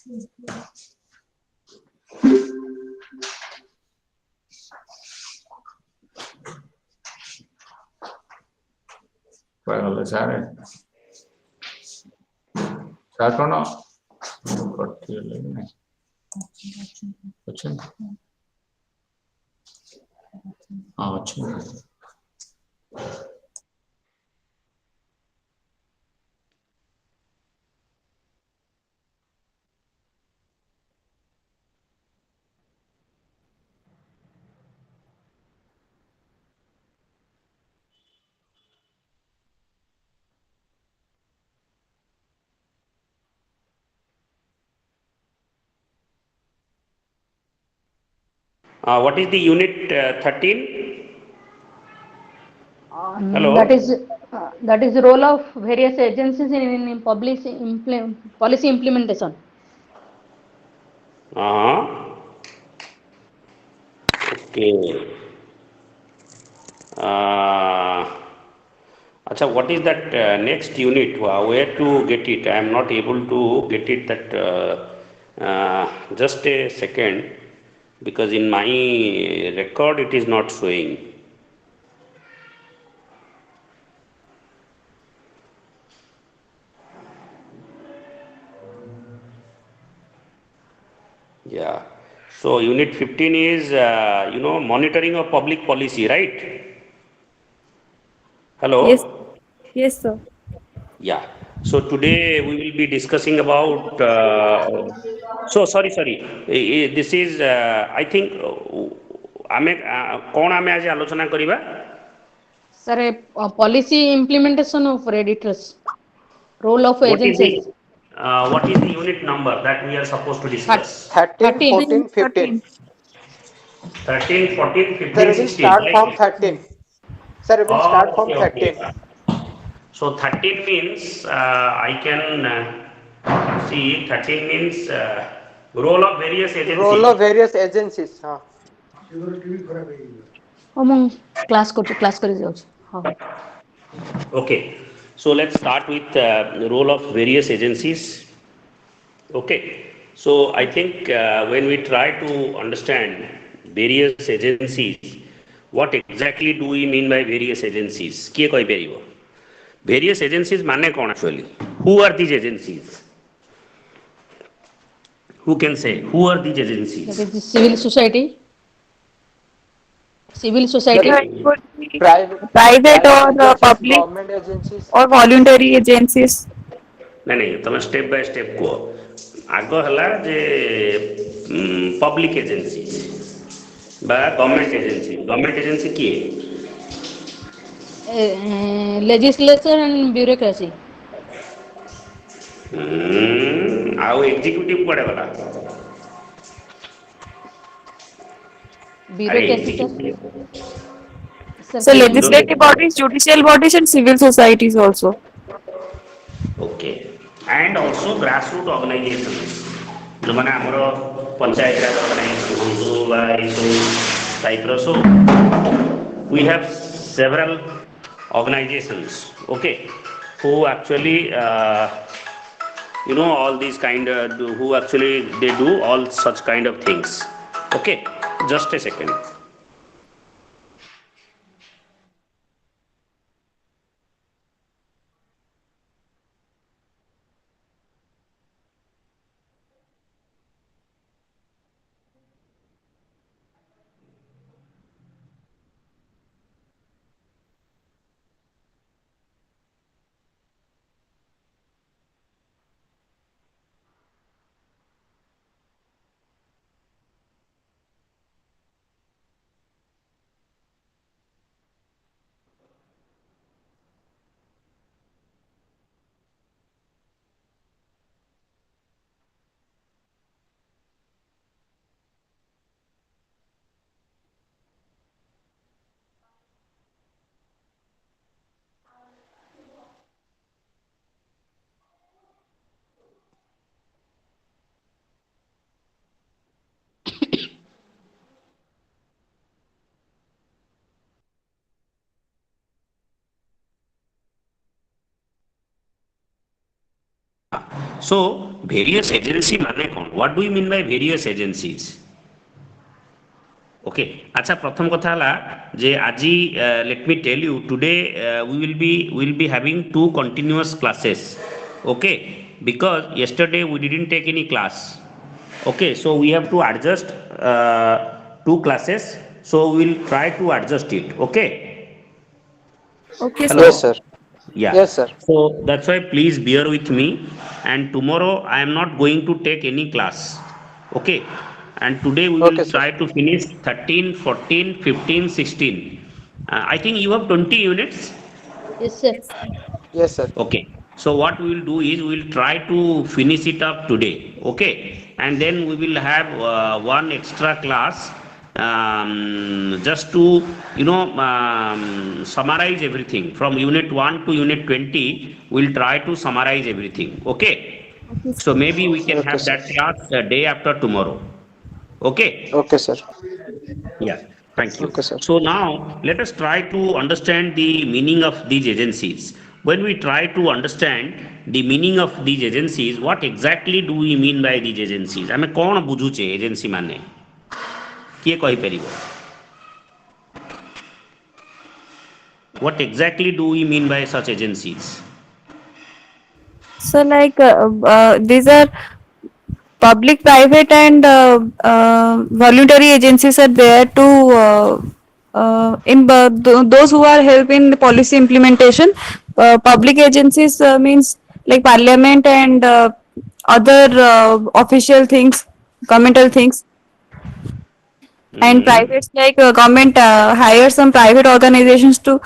Well, sir, କଣ ଅଛି। What is the unit 13? Hello. That is the role of various agencies in policy implementation. Okay. Acha, what is that next unit? Where to get it? I am not able to get it. Just a second, because in my record it is not showing. Yeah. So unit 15 is monitoring of public policy, right? Hello. Yes. Yes, sir. Yeah. So today we will be discussing about. Sorry. This is I think ଆମେ କଣ ଆମେ ଆଜି ଆଲୋଚନା କରିବା? Sir, policy implementation of editors, role of agencies. What is the unit number that we are supposed to discuss? 13, 14, 15. 13, 14, 15, Sir, we will 16. start Right? from 13. Sir, we will start from 13. So 13 means I can see 13 means role of various agencies. Role of various agencies. ମୁଁ class କରି ଯାଉଛି। Okay, so let's start with the role of various agencies. Okay, so I think when we try to understand various agencies, what exactly do we mean by various agencies? किए कोई पेरिबो? Various agencies माने कौन actually? Who are these agencies? Who can say? Who are these agencies? That is the civil society. It could be Private or agencies, public government agencies. or voluntary agencies. नहीं तमें step by step को आगो हला जे public agency बा government agency किए legislature and bureaucracy. आउ executive कुआडे वाला Bureaucracy, sir. So legislative bodies, judicial bodies, and civil societies also. Okay, and also grassroots organizations जो माने हमरो पंचायत राज organization हुंदु बा इसो type row so we have several organizations, okay, who actually all these who actually they do all such kind of things. Okay, just a second. So various agency মানে কোন? What do you mean by various agencies? ওকে আচ্ছা প্রথম কথা হলা যে আজি let me tell you today will be having two continuous classes okay because yesterday we didn't take any class okay so we have to adjust two classes so we will try to adjust it okay Okay, hello sir. Yes, sir. yeah Yes, sir. so that's why please bear with me and tomorrow I am not going to take any class okay and today we will Okay, sir. try to finish 13 14 15 16 I think you have 20 units. Yes, sir. Yes, sir. Okay. So what we will do is we will try to finish it up today. Okay. And then we will have one extra class just to summarize everything from unit 1 to unit 20. We'll try to summarize everything. Okay. Okay, So sir. maybe we can Okay, have sir. that class day after tomorrow. Okay. Okay, sir. Yeah, thank you. Okay, sir. So now let us try to understand the meaning of these agencies. When we try to understand the meaning of these agencies, what exactly do we mean by these agencies? ଆମେ କ'ଣ ବୁଝୁଛେ agency ମାନେ କିଏ କହିପାରିବ? What exactly do we mean by such agencies? So, like, these are public, private, and voluntary agencies are there to those who are helping the policy implementation. Public agencies means like parliament and other official things, governmental things. And Hmm. privates like government hires some private organizations to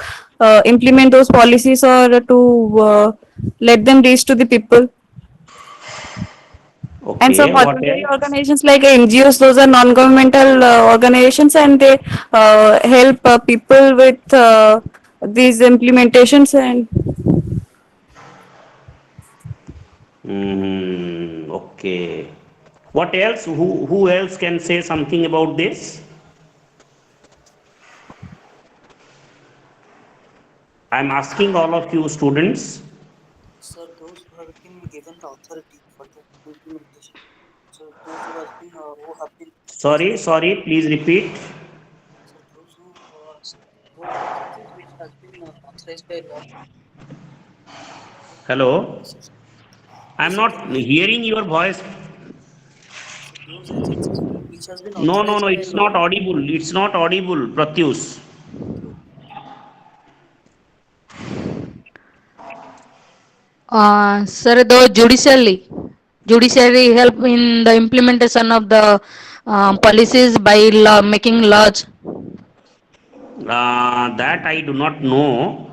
implement those policies or to let them reach to the people. And some Okay, what voluntary else? organizations like NGOs, those are non-governmental organizations, and they help people with these implementations. And Hmm. Okay. What else? Who else can say something about this? I'm asking all of you students. Sir, those who have been given the authority for the implementation. So those who have been Sorry, specified. sorry, please repeat. So those agencies which has been authorized by law. Hello. So I'm those not agencies, hearing your voice. so those agencies which has been No, no, no, authorized by it's law. not audible. It's not audible, Pratyus. Okay, okay. Sir, the judiciary help in the implementation of the policies by law, making laws. That I do not know.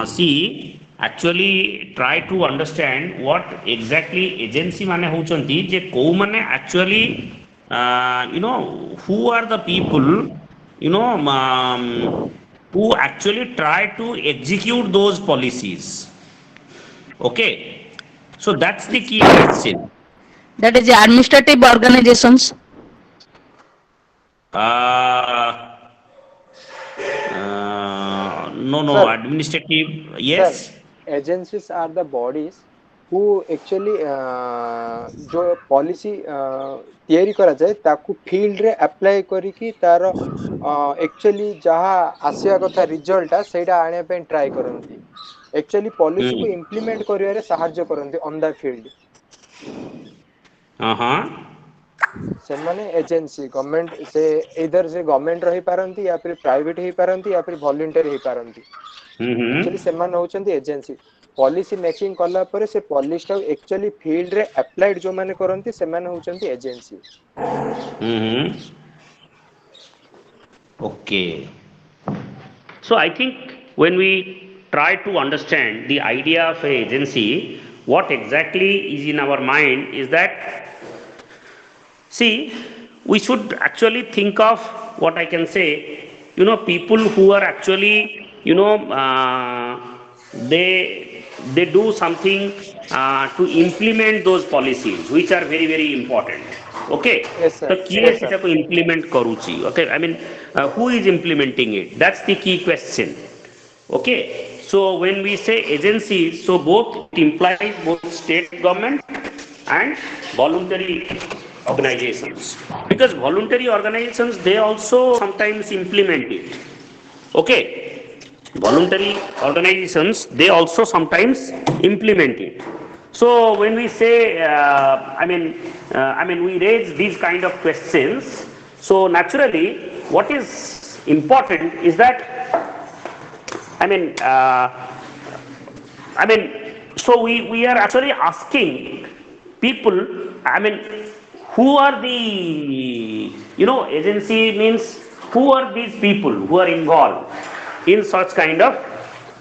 See, actually try to understand what exactly agency mane houchanti je kou mane actually who are the people you know who actually try to execute those policies. Okay, so that's the key question. That is the administrative organizations. Uh, no, no, Sir, administrative, sir, yes. agencies are the bodies who actually जो policy ତିଆରି କରାଯାଏ ତାକୁ field ରେ apply କରିକି ତାର actually ଯାହା ଆସିବା କଥା result ଟା ସେଇଟା ଆଣିବା ପାଇଁ try କରନ୍ତି. Actually policy କୁ Hmm. implement କରିବାରେ ସାହାଯ୍ୟ କରନ୍ତି on the field. Uh-huh. ସେମାନେ ଏଜେନ୍ସି ଗଭର୍ଣ୍ଣମେଣ୍ଟ ସେ ଏଇଦର ସେ ଗଭର୍ଣ୍ଣମେଣ୍ଟ ରହିପାରନ୍ତି ୟା ଫିର ପ୍ରାଇଭେଟ ହେଇପାରନ୍ତି ୟା ଫିର ଭଲେଣ୍ଟିୟର ହେଇପାରନ୍ତି Mm-hmm. ଆକ୍ଚୁଆଲି ସେମାନେ ହଉଛନ୍ତି ଏଜେନ୍ସି ପଲିସି ମେକିଂ କଲା ପରେ ସେ ପଲିସିଟାକୁ ଆକ୍ଚୁଆଲି ଫିଲ୍ଡରେ ଆପ୍ଲାଏଡ୍ ଯୋଉମାନେ କରନ୍ତି ସେମାନେ ହଉଛନ୍ତି agency Mm-hmm. Okay. So I think when we try to understand the idea of a agency, what exactly is in our mind is that, see, we should actually think of what I can say, people who are actually, they do something to implement those policies, which are very, very important. Okay. yes So, sir କିଏ yes sir ସେଟାକୁ implement କରୁଛି? Okay. I mean, who is implementing it? That's the key question. Okay. So when we say agencies, so both it implies both state government and voluntary organizations. Because voluntary organizations, they also sometimes implement it. Okay, voluntary organizations, they also sometimes implement it. So when we say, we raise these kind of questions. So naturally, what is important is that, I mean, so we are actually asking people, who are the, agency means who are these people who are involved in such kind of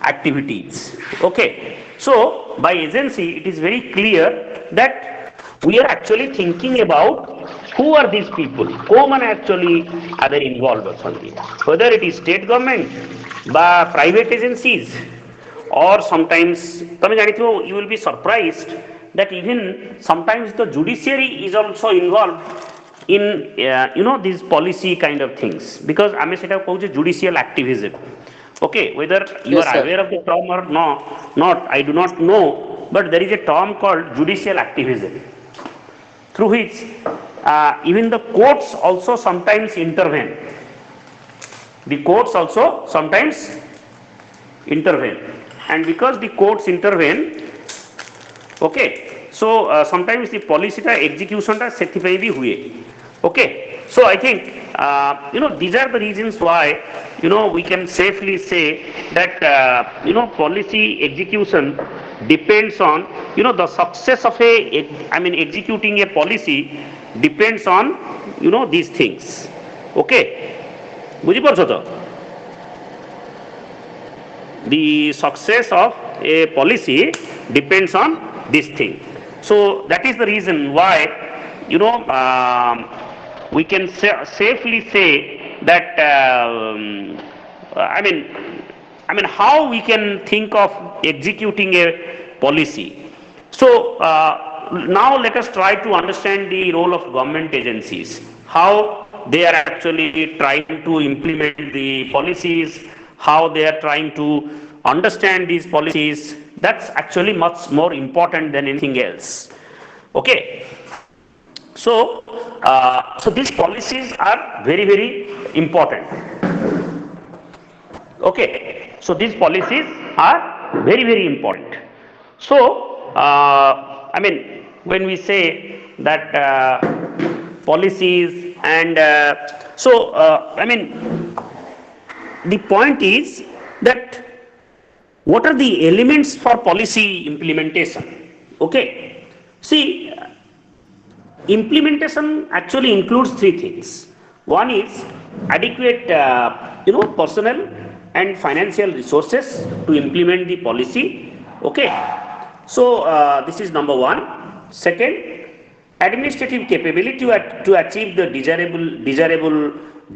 activities. Okay. So by agency, it is very clear that we are actually thinking about who are these people, common actually are they involved or something. Whether it is state government, by private agencies, or sometimes, you will be surprised that even sometimes the judiciary is also involved in these policy kind of things, because I may say judicial activism. Okay, whether you Yes, are sir. aware of the term or not, I do not know, but there is a term called judicial activism, through which even the courts also sometimes intervene. The courts also sometimes intervene, and because the courts intervene, okay, so sometimes the policy ta execution ta sethipai bi huye. Okay, so I think these are the reasons why we can safely say that policy execution depends on the success of executing a policy depends on these things. Okay, বুঝি পারছো তো? The success of a policy depends on this thing. So that is the reason why we can safely say that how we can think of executing a policy. So now let us try to understand the role of government agencies, how they are actually trying to implement the policies, how they are trying to understand these policies. That's actually much more important than anything else. Okay. So these policies are very, very important. Okay. So these policies are very, very important. So when we say that policies and the point is that what are the elements for policy implementation? Okay, see, implementation actually includes three things. One is adequate personnel and financial resources to implement the policy. Okay, so this is number one. Second, administrative capability to achieve the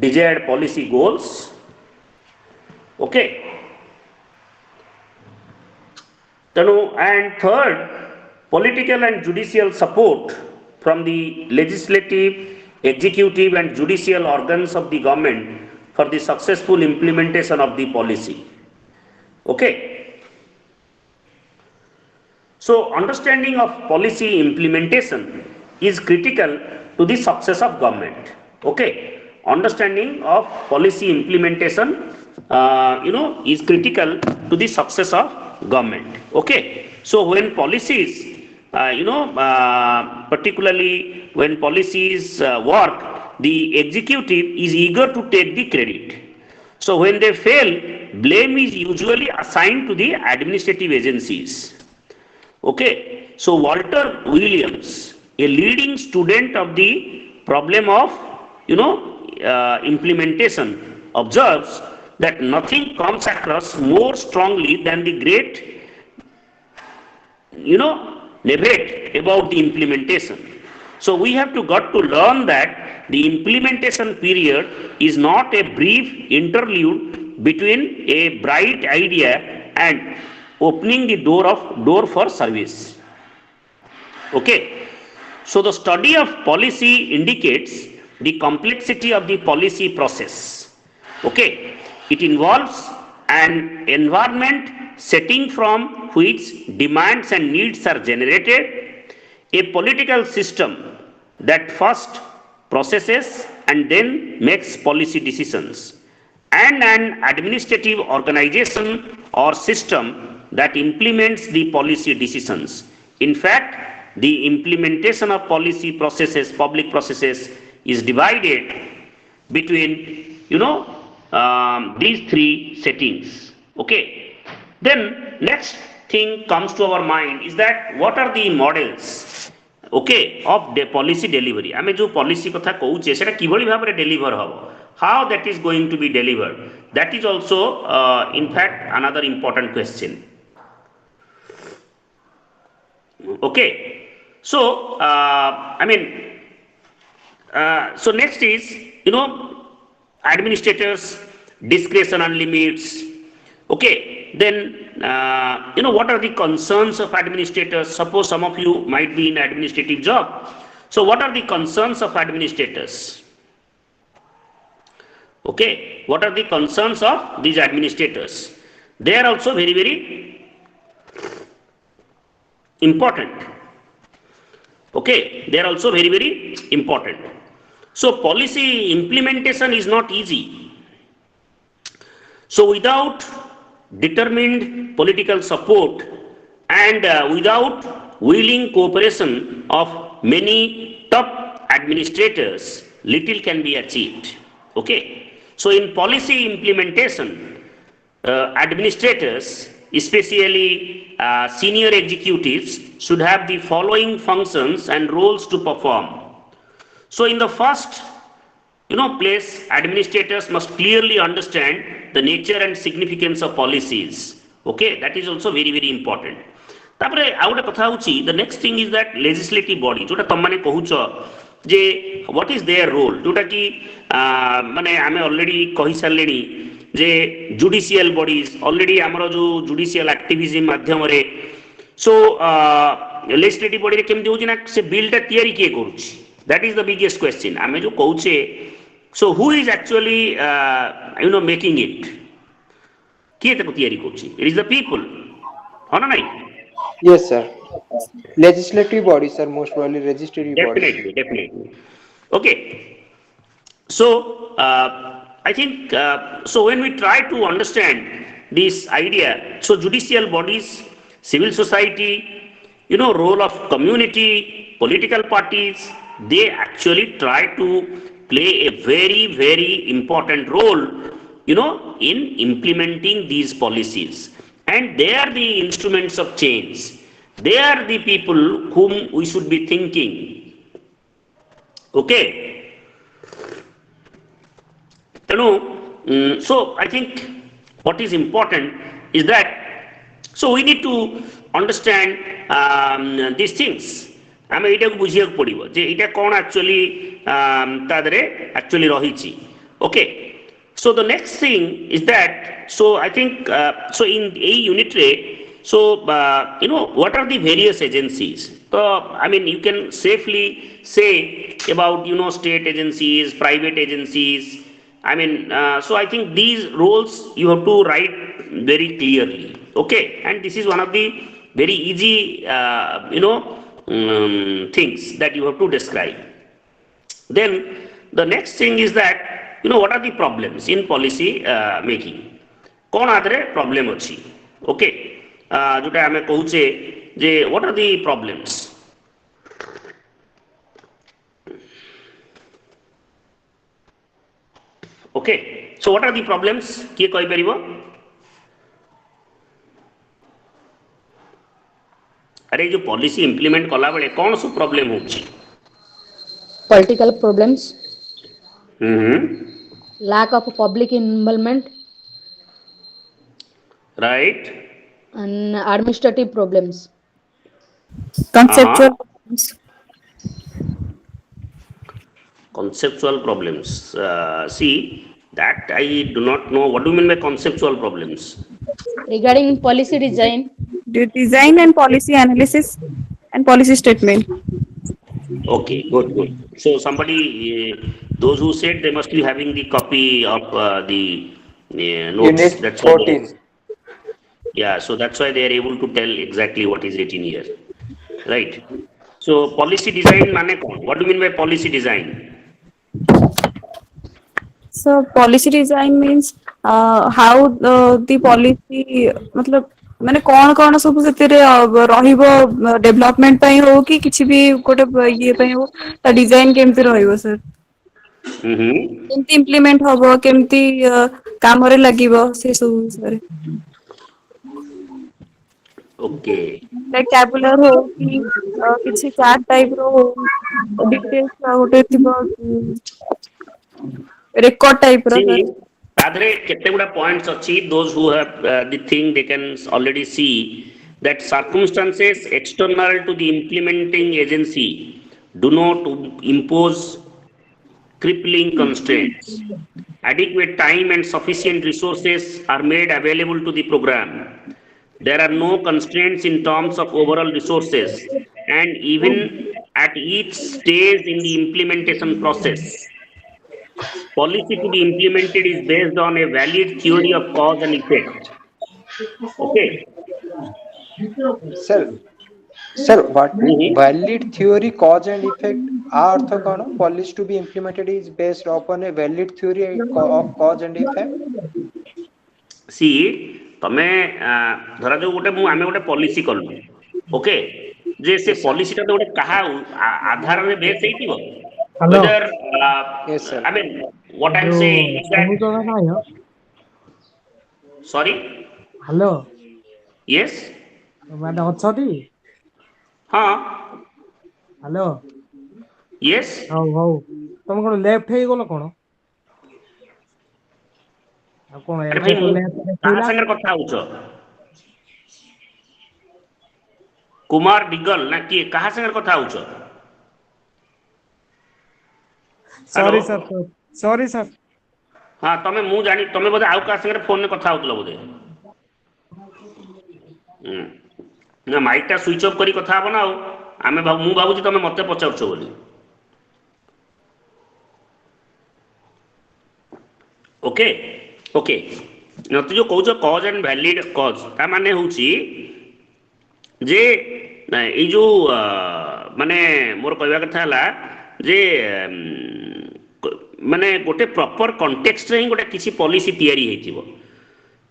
desired policy goals. Okay, and third, political and judicial support from the legislative, executive and judicial organs of the government for the successful implementation of the policy. Okay. So understanding of policy implementation is critical to the success of government. Okay, understanding of policy implementation is critical to the success of government. Okay, so when policies particularly when policies work, the executive is eager to take the credit. So when they fail, blame is usually assigned to the administrative agencies. Okay, so Walter Williams, a leading student of the problem of implementation, observes that nothing comes across more strongly than the great debate about the implementation. So we have got to learn that the implementation period is not a brief interlude between a bright idea and opening the door for service. Okay, so the study of policy indicates the complexity of the policy process. Okay, it involves an environment setting from which demands and needs are generated, a political system that first processes and then makes policy decisions, and an administrative organization or system that implements the policy decisions. In fact, the implementation of policy processes, public processes, is divided between, these three settings. Okay. Then next thing comes to our mind is that what are the models, okay, of the policy delivery. आमे जो policy कथा कहूचे सेटा किभली भाबरे deliver हबो, how that is going to be delivered, that is also in fact another important question. Okay. So so next is, administrators discretion and limits. Okay. Then what are the concerns of administrators? Suppose some of you might be in administrative job. So what are the concerns of administrators? Okay. What are the concerns of these administrators? They are also very, very important. Okay. They are also very, very important. So policy implementation is not easy. So without determined political support and without willing cooperation of many top administrators, little can be achieved. Okay. So in policy implementation, administrators, especially senior executives, should have the following functions and roles to perform. So in the first place, administrators must clearly understand the nature and significance of policies. Okay, that is also very, very important. तापरे आउ गोटे कथा होची, the next thing is that legislative body जोटा तुम माने कहूच जे what is their role, जोटा कि माने आमे already कहि सारलेनी जे judicial bodies already हमरो जो judicial activism माध्यम रे so legislative body रे केमति होची ना से बिल टा तयारी के करूची, that is the biggest question. आमे जो कहूचे, so who is actually making it, किए ताको तयारी करूची, it is the people, हो ना नहीं? Yes, sir. Legislative body, sir, most probably legislative body. Definitely. Okay. So I think so when we try to understand this idea, so judicial bodies, civil society, role of community, political parties, they actually try to play a very, very important role, in implementing these policies. And they are the instruments of change. They are the people whom we should be thinking. Okay. So I think what is important is that, so we need to understand these things. आमे एटा को बुझिया पड़िबो जे एटा कोन actually तादरे actually रहिछि. Okay. So the next thing is that, so I think so in a unit ray, so what are the various agencies? I mean you can safely say about state agencies, private agencies. I mean so I think these roles you have to write very clearly. Okay, and this is one of the very easy things that you have to describe. Then the next thing is that what are the problems in policy making? कौन आदरे problem अच्छी? Okay, जोटा हमें कहूचे जे what are the problems? Okay, so what are the problems? किए कोई परिवो? अरे जो policy implement कला बड़े कौन सो problem होची? Political problems. Lack of public involvement, right, and administrative problems. Conceptual problems. Conceptual problems. See, that I do not know. What do you mean by conceptual problems? Regarding policy design. Design and policy analysis and policy statement. Okay, good. So somebody, those who said they must be having the copy of the notes. Unit That's 14. Yeah, so that's why they are able to tell exactly what is written here, right? So policy design mane kon? What do you mean by policy design? So policy design means how the policy मतलब ମାନେ କଣ କଣ ସବୁ ସେଥିରେ ରହିବ development ପାଇଁ ହଉ କି କିଛି ବି ଗୋଟେ ଇଏ ପାଇଁ ହଉ ତା ଡିଜାଇନ କେମିତି ରହିବ ସାର୍ Mm-hmm. କେମିତି ଇମ୍ପ୍ଲିମେଣ୍ଟ ହବ କେମିତି କାମରେ ଲାଗିବ ସେ ସବୁ ବିଷୟରେ Okay. ଲାଇକ ଟ୍ୟାବୁଲାର ହଉ କି କିଛି ଚାର୍ଟ ଟାଇପ ର ହଉ ଡିଟେଲ୍ସ ଗୋଟେ ଥିବ ରେକର୍ଡ ଟାଇପ ର See, ସାର୍ ତା ଦେହରେ କେତେ ଗୁଡ଼ା points ଅଛି, those who have the thing they can already see that circumstances external to the implementing agency do not impose crippling constraints. Adequate time and sufficient resources are made available to the program. There are no constraints in terms of overall resources, and even at each stage in the implementation process, policy to be implemented is based on a valid theory of cause and effect. Okay. Sir, sir, what Mhm. valid theory, cause and effect? આ અર્થ કોનો? Policy to be implemented is based upon a valid theory of cause and effect. C ତମେ ଧରା ଯାଉ ଗୋଟେ ଆମେ ଗୋଟେ policy କଲୁ okay ଯେ ସେ Yes, sir. ପଲିସିଟା ତ ଗୋଟେ କାହା ଆଧାରରେ ବେସ୍ ହେଇଥିବ hello whether Yes, sir. I mean what I'm ଯୋଉ saying is that ଶୁଣୁଛ ନା ନାଇଁ sorry ହ୍ୟାଲୋ yes ମାନେ ଅଛନ୍ତି ହଁ ହ୍ୟାଲୋ yes ହଉ ହଉ ତମେ କଣ ଲେଫ୍ଟ ହେଇଗଲ କଣ ଆଉ କଣ ଆରେ ଏବେ ଭାଇ ତ ମୁଁ ଲେଫ୍ଟ କାହା ଦେଖେଇଲା ସାଙ୍ଗରେ କଥା ହଉଛ କୁମାର ଦିଗଲ ନା କିଏ କାହା ସାଙ୍ଗରେ କଥା ହଉଛ ହ୍ୟାଲୋ ସରି ସାର୍ ସରି ସାର୍ ହଁ ତମେ ମୁଁ ଜାଣି ତମେ ବୋଧେ ଆଉ କାହା ସାଙ୍ଗରେ ଫୋନରେ କଥା ହଉଥିଲ ବୋଧେ ହୁଁ ନା ମାଇକ୍ ଟା ସୁଇଚ୍ ଅଫ୍ କରି କଥା ହବ ନା ଆଉ ମୁଁ ଭାବୁଛି ତମେ ମତେ ପଚାରୁଛ ବୋଲି ଓକେ ଓକେ ମତେ ଯୋଉ କହୁଛ କଜ୍ ଆଣ୍ଡ ଭ୍ୟାଲିଡ କଜ୍ ତା ମାନେ ହଉଛି ଯେ ଏଇ ଯୋଉ ମାନେ ମୋର କହିବା କଥା ହେଲା ଯେ ମାନେ ଗୋଟେ ପ୍ରପର କଣ୍ଟେକ୍ସଟରେ ହିଁ ଗୋଟେ କିଛି ପଲିସି ତିଆରି ହେଇଥିବ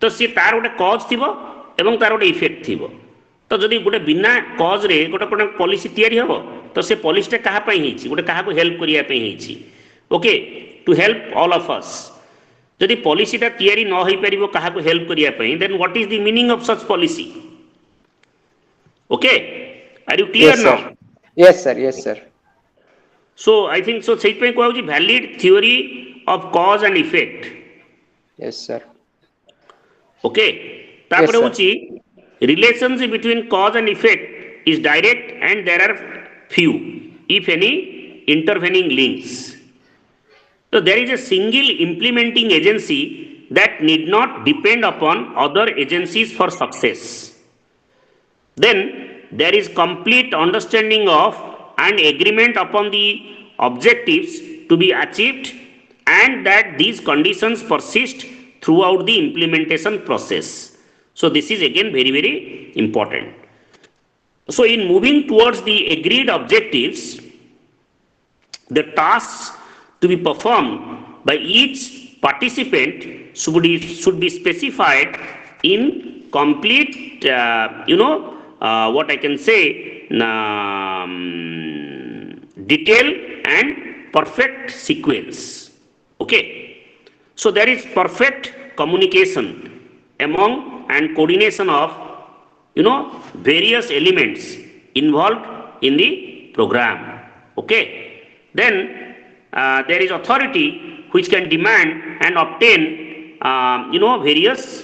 ତ ସିଏ ତାର ଗୋଟେ କଜ୍ ଥିବ ଏବଂ ତାର ଗୋଟେ ଇଫେକ୍ଟ ଥିବ ତ ଯଦି ଗୋଟେ ବିନା କଜରେ ଗୋଟେ ପଲିସି ତିଆରି ହବ ତ ସେ ପଲିସିଟା କାହା ପାଇଁ ହେଇଛି ଗୋଟେ କାହାକୁ ହେଲ୍ପ କରିବା ପାଇଁ ହେଇଛି okay to help all of us ଯଦି ପଲିସିଟା ତିଆରି ନ ହେଇପାରିବ କାହାକୁ ହେଲ୍ପ କରିବା ପାଇଁ then what is the meaning of such policy okay are you clear Yes, now sir. Yes, sir. Yes, sir. So I think so ସେଇଥିପାଇଁ କୁହାଯାଉଛି valid theory of cause and effect Yes, sir. Okay Yes, ତାପରେ sir. ହଉଛି relationship between cause and effect is direct and there are few if any intervening links so there is a single implementing agency that need not depend upon other agencies for success then there is complete understanding of and agreement upon the objectives to be achieved and that these conditions persist throughout the implementation process so this is again very very important so in moving towards the agreed objectives the tasks to be performed by each participant should be specified in complete, what I can say, detail and perfect sequence. Okay. So there is perfect communication among and coordination of, various elements involved in the program. Okay. Then there is authority which can demand and obtain, various,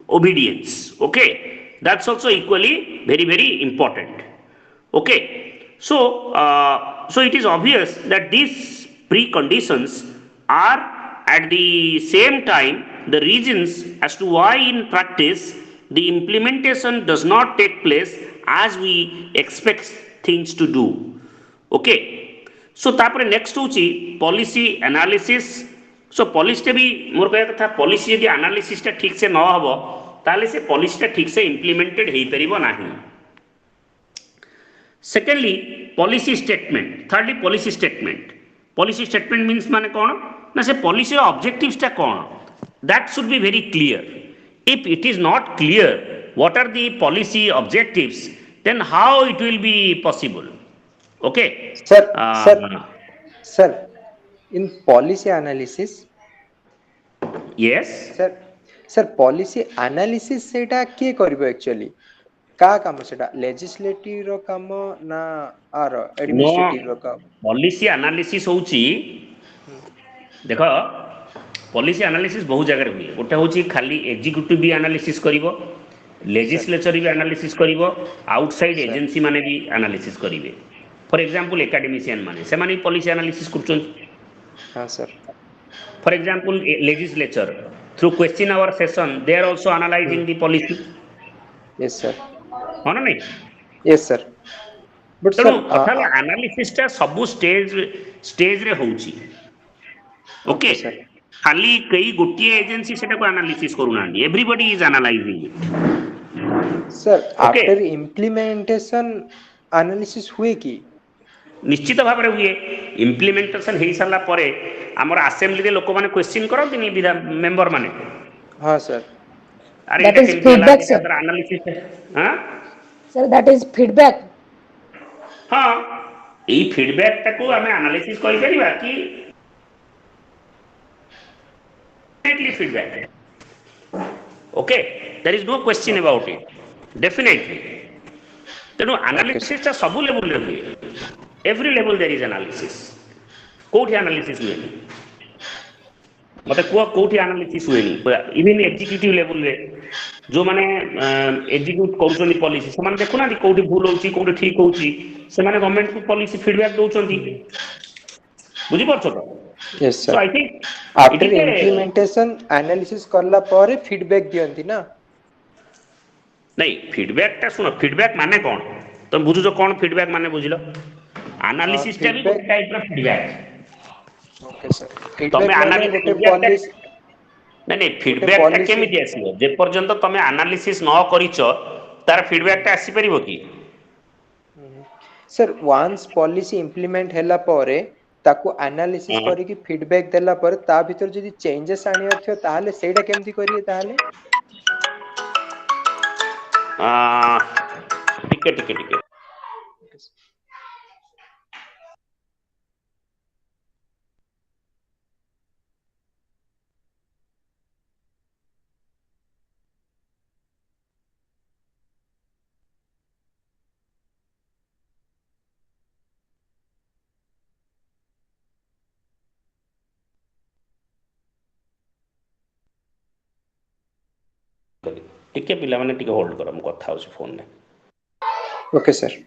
obedience. Okay, that's also equally very very important. Okay, so it is obvious that these preconditions are at the same time the reasons as to why in practice the implementation does not take place as we expect things to do. Okay, so tapare next hochi policy analysis so policy भी मोर कहया कथा policy यदि analysis ठीक से न हबो ताले से पॉलिसी ठीक से इम्प्लीमेंटेड हेई परिबो नाही। Secondly policy statement, thirdly policy statement. Policy statement means माने कौन ना से पॉलिसी ऑब्जेक्टिव्स टा कौन, that should be very clear. If it is not clear what are the policy objectives then how it will be possible. Okay Sir, sir, in policy analysis, yes sir, sir, policy analysis सेटा किए करिवो actually का काम सेटा legislative रो काम ना are no administrative रो काम? Policy analysis होची देख पॉलिसी एनालिसिस बहुत जगह हुए। गोटे हूँ खाली एग्जीक्यूटिव भी एनालिसिस करिवो, सर लेजिस्लेचर भी एनालिसिस करिवो, आउटसाइड सर एजेंसी माने भी एनालिसिस करिवे। फॉर एग्जांपल एकेडमिशियन माने से माने पॉलिसी एनालिसिस करछन। हाँ sir for example legislature through question hour session they are also analysing the policy, yes sir हो ना नहीं? यस सर बट तेणु सर कथा एनालिसिस टा सबु स्टेज रे होउची। ओके ओके सर खाली कई गोटे एजेंसी सेटा को एनालिसिस करूना, everybody is analysing it. Sir okay after implementation analysis हुए कि? निश्चित भाव में हुए। इम्प्लीमेंटेशन हो सारा पर आमर आसेम्बली लोक मैंने क्वेश्चन करती मेंबर माने हाँ सर अरे That एटा is केमती हला feedback, एटा sir. द्वारा एनालिसिस हां Sir, that is feedback. हां एई फीडबैक टाको आमे एनालिसिस करि परिबा कि definitely feedback. Okay there is no question okay about it definitely. तेणु ओके सर एनालिसिस सब लेवल रे हुए, every level there is analysis. कोठी एनालिसिस हुए मते को कोठी एनालिसिस हुए इवन एग्जीक्यूटिव लेवल रे जो माने एग्जीक्यूट करूछनी पॉलिसी से माने देखुना कोठी भूल होची कोठी ठीक होची से माने गवर्नमेंट को पॉलिसी फीडबैक दोचंती। बुझी परछो तो? Yes so sir I think it after is a implementation analysis करला पर फीडबैक दियंती ना? नहीं फीडबैक टा सुनो फीडबैक माने कौन तुम बुझुछो कौन फीडबैक माने बुझिलो? एनालिसिस टा भी फीडबैक गोटे टाइप रो फीडबैक। ओके सर तमे फीडबैक माने एनालिसिस गोटे फीडबैक टा पॉलिसी नहीं नहीं गोटे फीडबैक टा पॉलिसी केमिति आसीबो जे पर्यंत तमे एनालिसिस न करिचो तार फीडबैक टा आसी परिबो की? सर वांस पॉलिसी इम्प्लीमेंट हैला परे ताकू एनालिसिस करिकी फीडबैक देला पर ता भीतर जदी चेंजेस आनियार थियो ताहाले सेटा केमती करिए ताहाले? आ टिके टिके पिला माने टिके होल्ड करो म कथा होछि फोन ने। ओके सर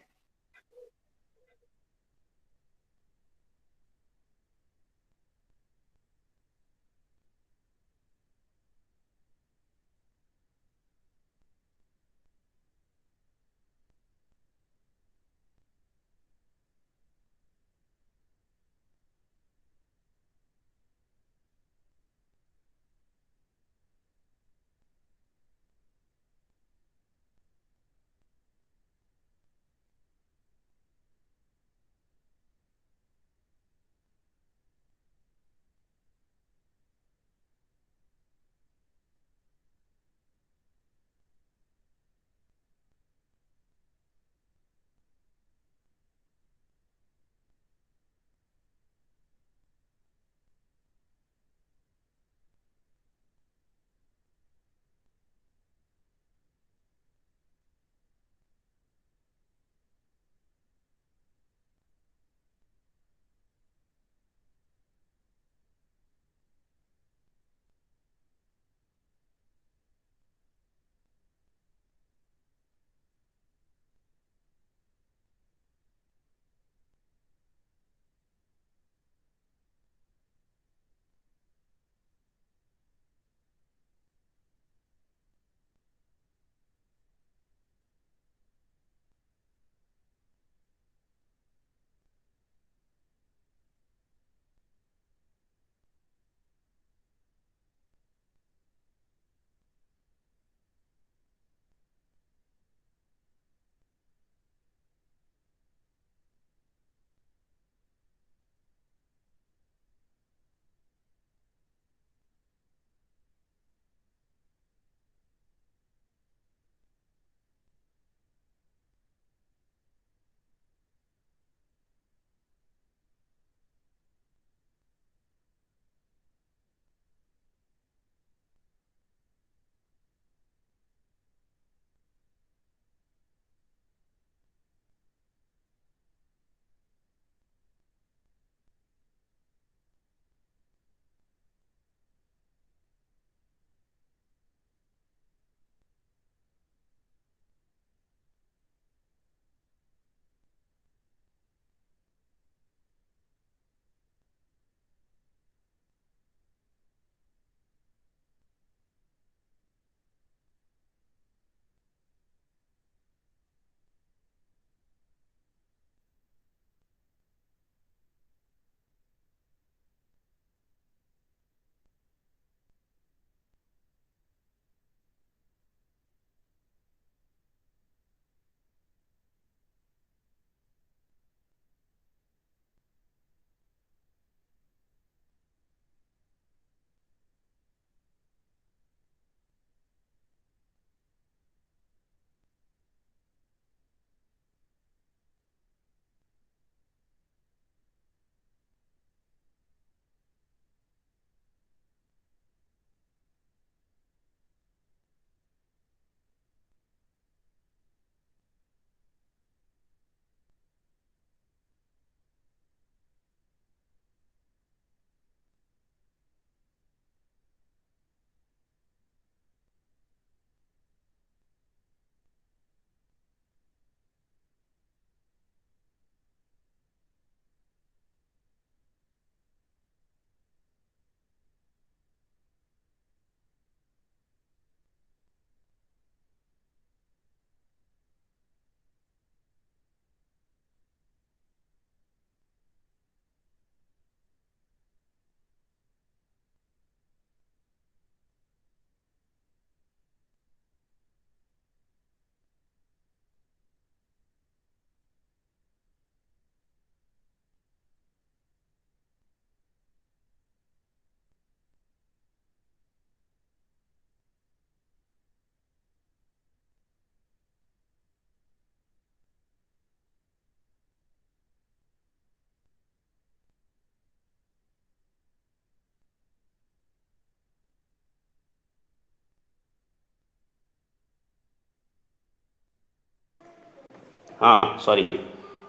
sorry,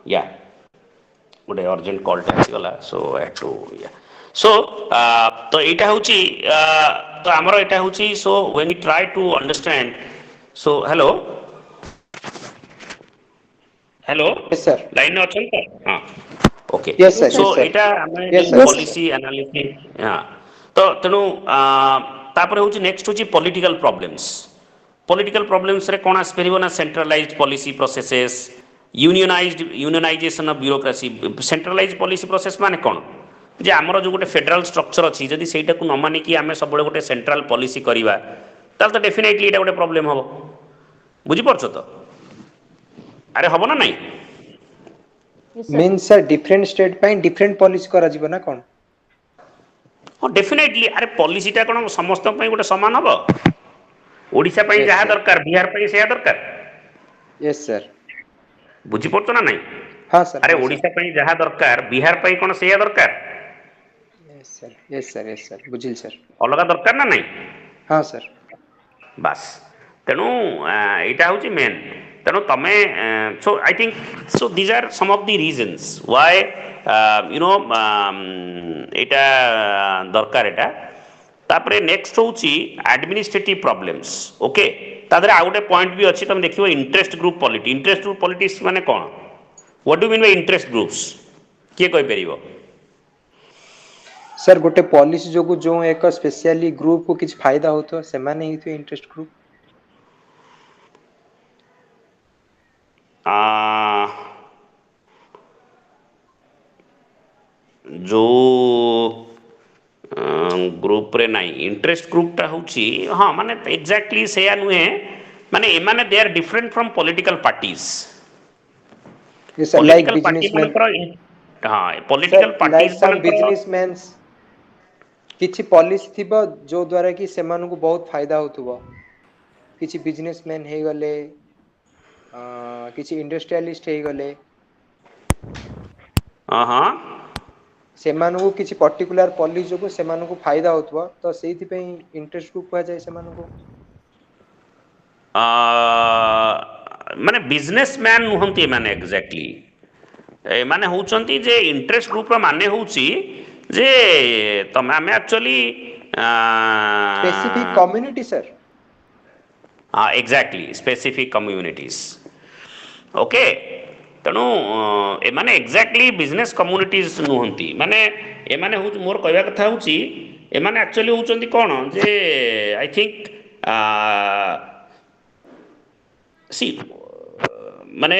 yeah, ଗୋଟେ urgent call ଟା ଆସିଗଲା, so I had to, yeah. So ତ ଏଇଟା ହଉଛି ତ ଆମର ଏଇଟା ହଉଛି, so when we try to understand, so hello, Yes, sir. ଲାଇନ୍ ରେ ଅଛନ୍ତି ତ? ହଁ, okay. Yes, sir. Yes, so sir. Yes, sir. ଏଇଟା ଆମେ Yes, ଯୋଉ sir. Yes, sir. Policy analysis, ତ ତେଣୁ ତାପରେ ହଉଛି ନେକ୍ସଟ ହଉଛି ପଲିଟିକାଲ ପ୍ରୋବ୍ଲେମ୍ସ। ପଲିଟିକାଲ ପ୍ରୋବ୍ଲେମ୍ସରେ କ'ଣ ଆସିପାରିବ ନା centralise policy processes, unionisation of bureaucracy. Centralise policy process ମାନେ କ'ଣ? ଯେ ଆମର ଯେଉଁ ଗୋଟେ ଫେଡେରାଲ ଷ୍ଟ୍ରକ୍ଚର ଅଛି, ଯଦି ସେଇଟାକୁ ନ ମାନିକି ଆମେ ସବୁବେଳେ ଗୋଟେ ସେଣ୍ଟ୍ରାଲ ପଲିସି କରିବା, ତାହେଲେ ତ ଡେଫିନେଟଲି ଏଇଟା ଗୋଟେ ପ୍ରୋବ୍ଲେମ୍ ହେବ। ବୁଝିପାରୁଛ ତ? ଆରେ ହେବ ନା ନାଇଁ? Yes, sir. Means sir different state ପାଇଁ different policy କରାଯିବ ନା କଣ? ହଁ ଡେଫିନେଟଲି। ଆରେ ପଲିସିଟା କ'ଣ ସମସ୍ତଙ୍କ ପାଇଁ ଗୋଟେ ସମାନ ହେବ? ଓଡ଼ିଶା ପାଇଁ Yes, ଯାହା sir. ଦରକାର ବିହାର ପାଇଁ ସେୟା ଦରକାର? Yes, sir. ବୁଝିପାରୁଛ ନା ନାଇଁ? ହଁ sir. ଆରେ ହଁ sir. ଓଡ଼ିଶା ପାଇଁ ଯାହା ଦରକାର ବିହାର ପାଇଁ କ'ଣ ସେୟା ଦରକାର? Yes, sir. Yes, sir. Yes, sir. ବୁଝିଲି sir. ଅଲଗା ଦରକାର ନା ନାଇଁ? ହଁ sir. ବାସ୍। ତେଣୁ ଏଇଟା ହେଉଛି ମେନ୍। ତେଣୁ ତମେ so I think so these are some of the reasons why ଏଇଟା ଦରକାର ଏଇଟା। ତାପରେ ନେକ୍ସଟ ହେଉଛି ଆଡମିନିଷ୍ଟ୍ରେଟିଭ ପ୍ରୋବ୍ଲେମ୍ସ। ଓକେ, ତା ଦେହରେ ଆଉ ଗୋଟେ ପଏଣ୍ଟ ବି ଅଛି, ତମେ ଦେଖିବ interest group polity. Interest group politics ମାନେ କ'ଣ? What do mean by interest groups? କିଏ କହିପାରିବ? ସାର୍ ଗୋଟେ ପଲିସି ଯୋଗୁ ଯୋଉ ଏକ ସ୍ପେଶିଆଲି ଗ୍ରୁପକୁ କିଛି ଫାଇଦା ହଉଥିବ ସେମାନେ ହେଇଥିବେ ଇଣ୍ଟରେଷ୍ଟ ଗ୍ରୁପ। ଯେଉଁ ଗ୍ରୁପରେ ନାହିଁ ଇଣ୍ଟରେଷ୍ଟ ଗ୍ରୁପଟା ହେଉଛି, ହଁ ମାନେ ଏକ୍ଜାକ୍ଟଲି ସେଇଆ ନୁହେଁ, ମାନେ ଏମାନେ they are different from political parties. Yes, sir. Like political party businessmen. ମାନଙ୍କର, ହଁ Sir, political parties like some ମାନଙ୍କର, businessmen କିଛି ପଲିସି ଥିବ ଯୋଉ ଦ୍ଵାରା କି ସେମାନଙ୍କୁ ବହୁତ ଫାଇଦା ହଉଥିବ। କିଛି ବିଜନେସମ୍ୟାନ ହେଇଗଲେ, କିଛି ଇଣ୍ଡଷ୍ଟ୍ରିଆଲିଷ୍ଟ ହେଇଗଲେ, ହଁ ହଁ ସେମାନଙ୍କୁ କିଛି ପର୍ଟିକୁଲାର ପଲିସି ଯୋଗୁ ସେମାନଙ୍କୁ ଫାଇଦା ହଉଥିବ, ତ ସେଇଥିପାଇଁ ଇଣ୍ଟରେଷ୍ଟ ଗ୍ରୁପ କୁହାଯାଏ ସେମାନଙ୍କୁ। ମାନେ ବିଜନେସ୍ ମ୍ୟାନ୍ ନୁହନ୍ତି ଏମାନେ ଏକ୍ଜାକ୍ଟଲି। ଏମାନେ ହେଉଛନ୍ତି ଯେ ଇଣ୍ଟରେଷ୍ଟ ଗ୍ରୁପର ମାନେ ହେଉଛି ଯେ ତମେ ଆମେ actually specific community sir. Exactly specific communities. Okay, ତେଣୁ ଏମାନେ ଏକ୍ଜାକ୍ଟଲି ବିଜନେସ୍ କମ୍ୟୁନିଟିଜ୍ ନୁହନ୍ତି। ମାନେ ଏମାନେ ହେଉଛି, ମୋର କହିବା କଥା ହେଉଛି ଏମାନେ ଆକ୍ଚୁଆଲି ହେଉଛନ୍ତି କ'ଣ ଯେ ଆଇ ଥିଙ୍କ ସି ମାନେ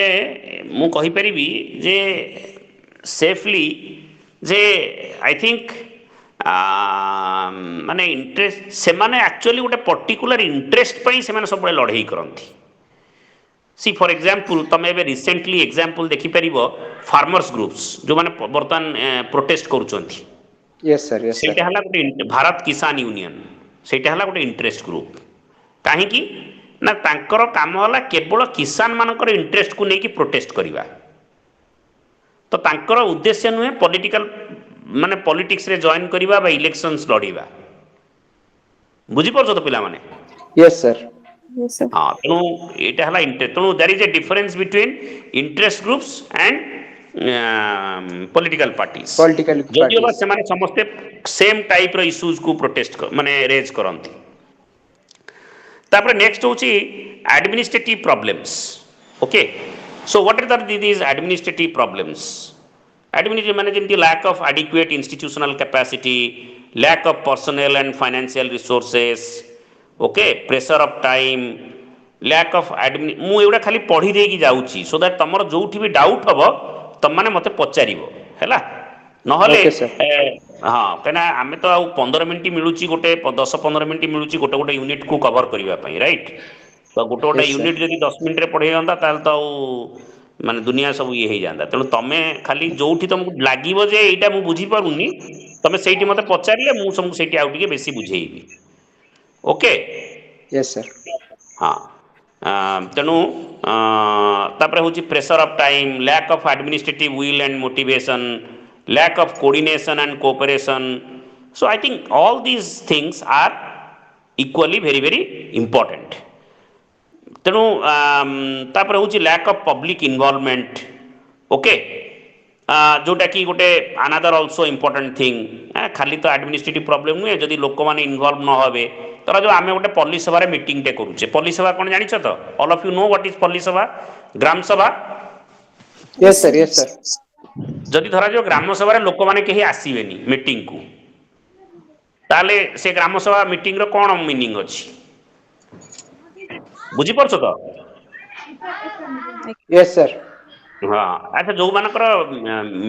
ମୁଁ କହିପାରିବି ଯେ ସେଫଲି ଯେ ଆଇ ଥିଙ୍କ ମାନେ ଇଣ୍ଟରେଷ୍ଟ, ସେମାନେ ଆକ୍ଚୁଆଲି ଗୋଟେ ପର୍ଟିକୁଲାର ଇଣ୍ଟରେଷ୍ଟ ପାଇଁ ସେମାନେ ସବୁବେଳେ ଲଢ଼େଇ କରନ୍ତି। ସି ଫର୍ ଏକ୍ଜାମ୍ପଲ୍ ତମେ ଏବେ ରିସେଣ୍ଟଲି ଏକ୍ଜାମ୍ପଲ୍ ଦେଖିପାରିବ ଫାର୍ମର୍ସ ଗ୍ରୁପ୍ସ ଯେଉଁମାନେ ବର୍ତ୍ତମାନ ପ୍ରୋଟେଷ୍ଟ କରୁଛନ୍ତି, ୟେସ୍ ସାର୍, ୟେସ୍ ସାର୍। ସେଇଟା ହେଲା ଗୋଟେ ଭାରତ କିଷାନ ୟୁନିୟନ। ସେଇଟା ହେଲା ଗୋଟେ ଇଣ୍ଟରେଷ୍ଟ ଗ୍ରୁପ। କାହିଁକି ନା ତାଙ୍କର କାମ ହେଲା କେବଳ କିଷାନ ମାନଙ୍କର ଇଣ୍ଟରେଷ୍ଟକୁ ନେଇକି ପ୍ରୋଟେଷ୍ଟ କରିବା। ତ ତାଙ୍କର ଉଦ୍ଦେଶ୍ୟ ନୁହେଁ ପଲିଟିକାଲ ମାନେ ପଲିଟିକ୍ସରେ ଜଏନ୍ କରିବା ବା ଇଲେକ୍ସନ୍ସ ଲଢ଼ିବା। ବୁଝିପାରୁଛ ତ ପିଲାମାନେ? Yes sir. Yes, sir. ହଁ, ତେଣୁ ଏଇଟା ହେଲା ତେଣୁ there is a difference between interest groups and political parties. Political ଯଦିଓ ବା ପାର୍ଟିଜ୍। ସେମାନେ ସମସ୍ତେ ସେମ୍ ଟାଇପ୍ର ଇସ୍ୟୁଜକୁ ପ୍ରୋଟେଷ୍ଟ ମାନେ ରେଜ୍ କରନ୍ତି। ତାପରେ ନେକ୍ସଟ ହେଉଛି administrative problems. Okay, so what R these administrative problems? Administrative ମାନେ ଯେମିତି lack of adequate institutional capacity, lack of personnel and financial resources, okay, pressure of time, lack of admin। ମୁଁ ଏଗୁଡ଼ା ଖାଲି ପଢ଼ି ଦେଇକି ଯାଉଛି ସୋ ଦ୍ୟାଟ୍ ତମର ଯୋଉଠି ବି ଡାଉଟ୍ ହବ ତମମାନେ ମୋତେ ପଚାରିବ ହେଲା। ନହେଲେ ଓକେ ସାର୍। ହଁ, କାହିଁକିନା ଆମେ ତ ଆଉ 15 ମିନିଟ୍ ମିଳୁଛି, ଗୋଟେ 10-15 ମିନିଟ୍ ମିଳୁଛି ଗୋଟେ ଗୋଟେ ୟୁନିଟ୍କୁ କଭର କରିବା ପାଇଁ, ରାଇଟ୍? ତ ଗୋଟେ ଗୋଟେ ୟେସ୍ ସାର୍। ୟୁନିଟ୍ ଯଦି 10 ମିନିଟ୍ରେ ପଢ଼େଇଥାନ୍ତା ତାହେଲେ ତ ଆଉ ମାନେ ଦୁନିଆ ସବୁ ଇଏ ହେଇଯାନ୍ତା। ତେଣୁ ତମେ ଖାଲି ଯୋଉଠି ତମକୁ ଲାଗିବ ଯେ ଏଇଟା ମୁଁ ବୁଝିପାରୁନି, ତମେ ସେଇଠି ମୋତେ ପଚାରିଲେ ମୁଁ ତମକୁ ସେଇଠି ଆଉ ଟିକେ ବେଶୀ ବୁଝେଇବି। Okay, Yes sir. ହଁ। ତେଣୁ ତାପରେ ହେଉଛି pressure of time, lack of administrative will and motivation, lack of coordination and cooperation. So I think all these things are equally very very important। ତେଣୁ ତାପରେ ହେଉଛି lack of public involvement okay जोटा कि गोटे अनादर अल्सो इम्पोर्टेंट थिंग खाली तो administrative problem नुहे जदि लोक मैंने इनवॉल्व न हे तर जो आम गोटे पल्ली सभा मीटिंग टे करुचे पल्ली सभा कौन जान तो all of you know what is पल्ली सभा ग्राम सभा यस सर, यस सर। जदि धरा जो ग्राम सभा लोक मैंने कहीं आसबेनी मीटिंग को ताले से ग्राम सभा मीटिंग रो कौन मीनिंग अच्छी बुझी पारछ तो यस सर। हाँ अच्छा जो मानकर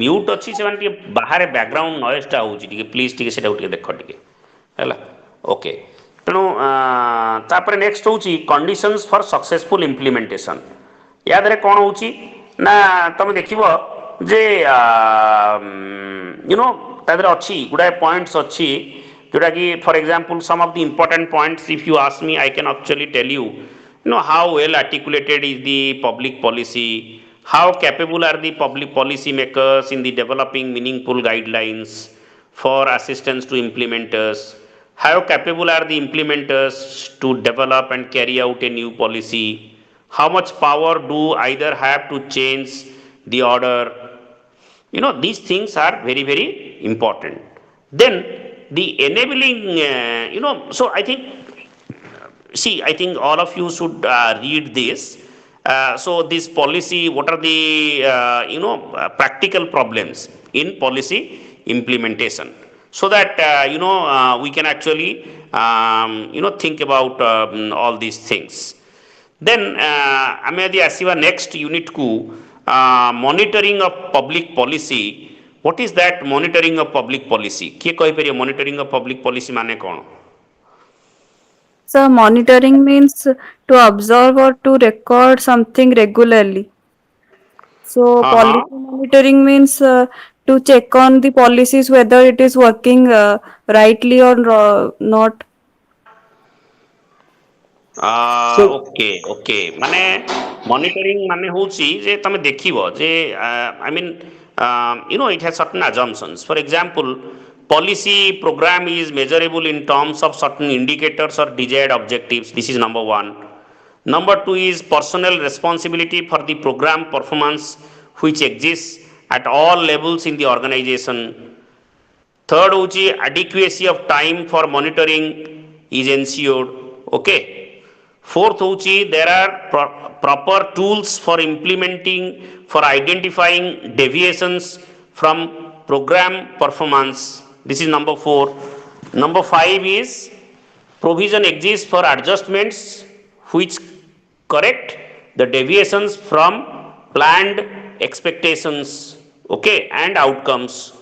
म्यूट अच्छी से बाहर बैकग्राउंड नॉइजटा होची प्लीज टिके सेटा टिके देख टिके हैला ओके तेणु तापर नेक्स्ट होची कंडीशंस फॉर सक्सेसफुल इम्प्लीमेंटेशन या दरे कौन होची ना तुम देखिबो जे यू नो तादरे अच्छी गुडाए पॉइंट्स अच्छी जोटा कि for example some of the important points if you ask me I can actually tell you you know how well articulated is the public policy, how capable are the public policy makers in the developing meaningful guidelines for assistance to implementers, how capable are the implementers to develop and carry out a new policy, how much power do either have to change the order, you know these things are very very important. Then the enabling so I think see I think all of you should read this so this policy what are the practical problems in policy implementation so that we can actually think about all these things. Then ଆମେ ଯଦି ଆସିବା next unit ku monitoring of public policy. What is that monitoring of public policy? କିଏ କହିପାରିବ monitoring of public policy ମାନେ କ'ଣ? So monitoring means to observe or to record something regularly. So ହଁ ହଁ policy monitoring means to check on the policies whether it is working rightly or not. So okay okay माने monitoring माने होची जे तमे देखिबो जे I mean it has certain assumptions. For example, policy program is measurable in terms of certain indicators or desired objectives. This is number one. Number two is personal responsibility for the program performance which exists at all levels in the organization. Third uchi adequacy of time for monitoring is ensured. Okay. Fourth uchi there are proper tools for implementing for identifying deviations from program performance. This is number 4. Number 5 is provision exists for adjustments which correct the deviations from planned expectations okay and outcomes.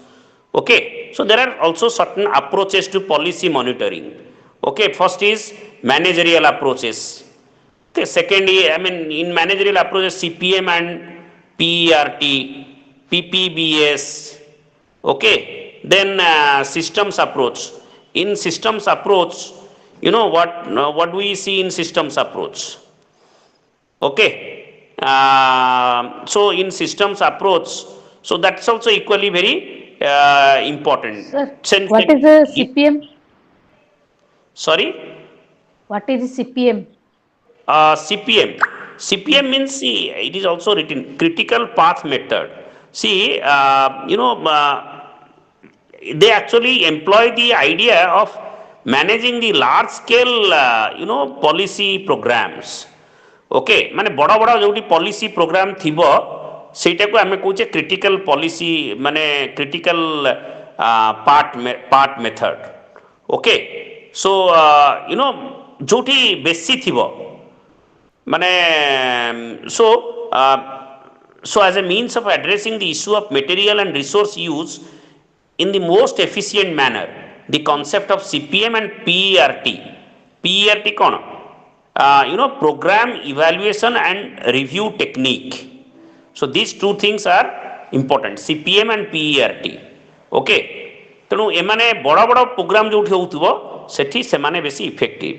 Okay, so there are also certain approaches to policy monitoring. Okay, first is managerial approaches. Okay, second is I mean in managerial approaches CPM and PERT, PPBS. Okay, then systems approach. In systems approach, you know what do we see in systems approach? Okay, so in systems approach, so that's also equally very important. Sir, Sen- what is the CPM? Sorry, What is the CPM? CPM. CPM means see it is also written critical path method. See, they actually employ the idea of managing the large scale policy programs. Okay माने बड़ा बड़ा जोटी policy programme थिबो सेटा को हमें कहूचे critical policy माने critical part method. Okay so जोटी बेसी थिबो माने so as a means of addressing the issue of material and resource use in the most efficient manner, the concept of CPM and PERT. PERT कौन? Program evaluation and review technique. So these two things are important, CPM and PERT. Okay, तेणु एमाने बड़ा बड़ा programme जो होउथबो सेठी सेमाने बेसी effective.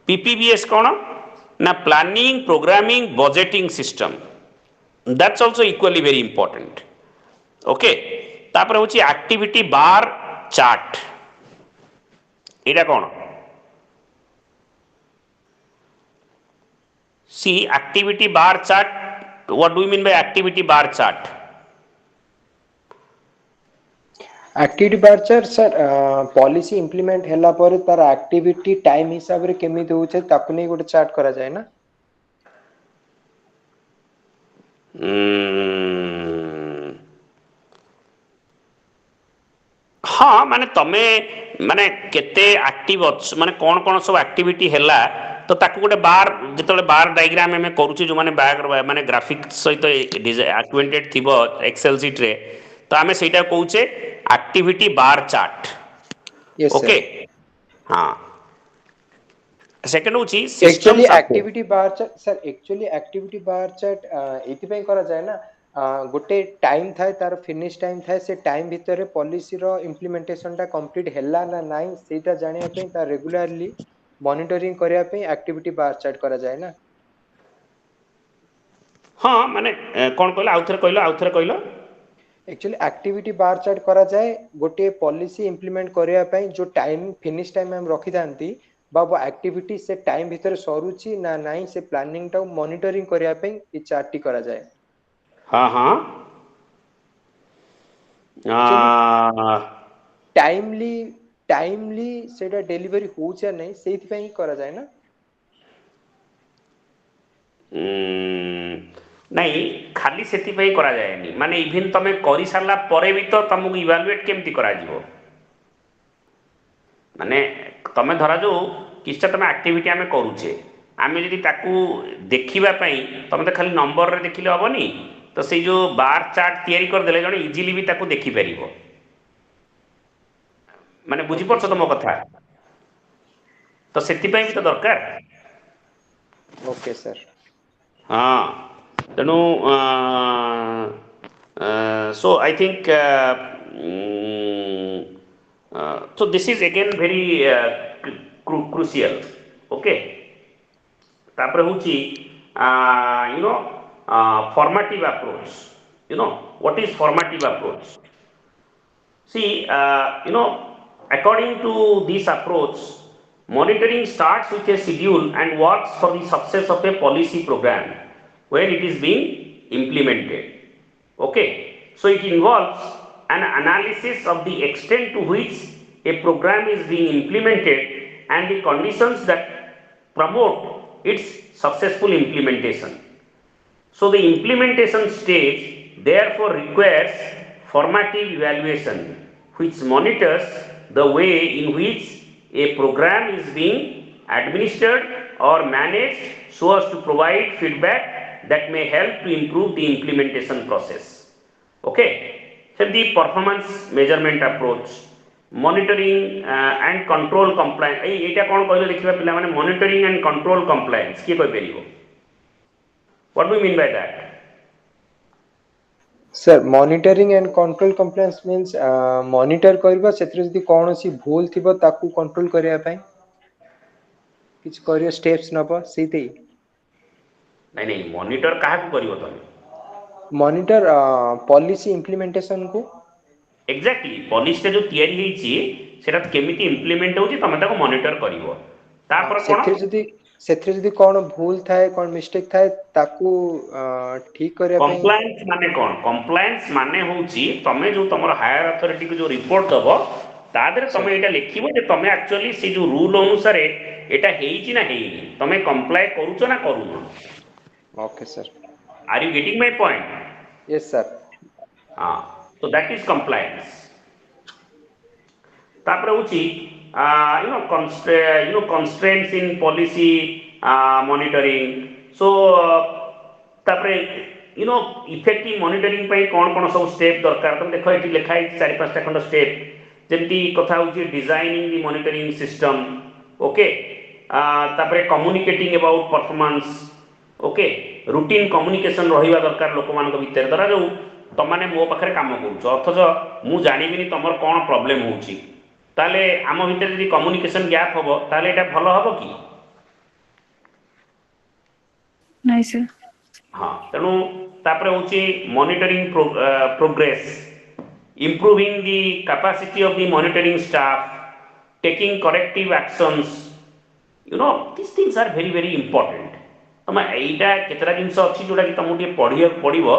PPBS कौन? ना planning programming budgeting system. That's also equally very important. Okay, तापर होची एक्टिविटी बार चार्ट. एटा कौन? See, activity bar chart. What do you mean by activity bar chart? Activity bar chart sir policy implement हैला पर तार activity time हिसाब रे केमिति होचे ताकू नै गोटे चार्ट करा जाय ना हाँ माने तमे माने केते एक्टिव अच्छ माने कौन कौन सब एक्टिविटी हैला तो ताकू गोटे बार जितले बार डायग्राम में करूची जो माने बाग माने ग्राफिक सहित एक्वेंटेड थिबो एक्सेल शीट रे तो आमे सेटा कहूचे activity bar chart yes okay sir हाँ सेकंड होची system actually support activity bar chart sir actually activity bar chart एथि पय करा जाय ना गोटे टाइम थाए तार फिनिश टाइम थाए से टाइम भितर पॉलिसी रो इम्प्लीमेंटेशन टा कंप्लीट हैला ना नाही सेटा जानिया पय ता रेगुलरली मॉनिटरिंग करिया पय एक्टिविटी बार चार्ट करा जाय ना हाँ माने कौन कहला आउथरे कहलो एक्चुअली एक्टिविटी बार चार्ट करा जाए गोटे पॉलिसी इंप्लीमेंट करिया पय जो टाइम फिनिश टाइम हम रखि दांती बा वो एक्टिविटी से टाइम भितर सरुची ना नाही से प्लानिंग टा मॉनिटरिंग करिया पय ई चार्ट टी करा जाए हाँ हाँ एक्चुअली आ, टाइमली टाइमली सेटा डेलीवरी होउछ या नहीं सेति पय ही करा जाए ना नहीं खाली सेति पय करा जाएनी माने इवन तमे करि सारला परे भी तो तुमको इवैल्यूएट केमती करा जीवो माने तमे धरा जो किछटा तमे एक्टिविटी आमे करूचे आमे जदि ताकू देखिबा पई तमे तो खाली नंबर रे देखिले हबनी तो से जो बार चार्ट तयारी कर देले जने इजीली भी ताकू देखि परिबो माने बुझी ओके पड़छ सर तमो कथा तो सेति पई भी तो दरकार ओके सर हाँ तेणु so I think so this is again very crucial okay तापर होची you know formative approach you know what is formative approach see you know according to this approach monitoring starts with a schedule and works for the success of a policy program when it is being implemented okay so it involves an analysis of the extent to which a program is being implemented and the conditions that promote its successful implementation. So the implementation stage therefore requires formative evaluation which monitors the way in which a program is being administered or managed so as to provide feedback that may help to improve the implementation process. Okay, so the performance measurement approach monitoring and control compliance এইটা কোন কইলে দেখিবা পিলা মানে monitoring and control compliance কি কই পেরিবো what do you mean by that sir monitoring and control compliance means monitor करबा सेत्र जदी कोनोसी भूल थिबो ताकू कंट्रोल करिया पय किछ करियो स्टेप्स नबो सेति नहीं नहीं मॉनिटर काहा को करिवो तमे मॉनिटर पॉलिसी इंप्लीमेंटेशन को एग्जैक्टली पॉलिसी जो तयारी हेची सेटा केमिति इंप्लीमेंट होची तमे ताको मॉनिटर करिवो तापर कोन सेत्र जदी कोन भूल थाए कोन मिस्टेक थाए ताकू ठीक करिया पय कंप्लायंस माने कोन कंप्लायंस माने होची तमे जो तमरो हायर अथॉरिटी को जो रिपोर्ट दबो तादरे तमे एटा लिखिबो जे तमे एक्चुअली से जो रूल अनुसार एटा हेची ना हेनी तमे कंप्लाई करूचो ना करूनो okay sir are you getting my point yes sir हाँ so that is compliance तापर होची constraints in policy monitoring so तापर इफेक्टिव मॉनिटरिंग पई कोन कोन सब स्टेप दरकार तुम देखो एटी लिखा है चार पांचटा खंड स्टेप जेमती कथा होची designing the monitoring system okay तापर communicating about performance okay routine communication रहिबा दरकार लोक मान भीतर धरा जो तमाने मो पाखरे काम करूछ अथच मु जानिबिनी तमर कोन प्रॉब्लम होउची ताले आम भीतर जदी कम्युनिकेशन गैप हबो ताले एटा भलो हबो की नहीं सर हाँ तेणु तापर होची monitoring progress improving the capacity of the monitoring staff taking corrective actions these things are very very important तुम यहीटा केतटा जिनस अच्छी जोटा कि तुमको टे पढ़िया पड़ो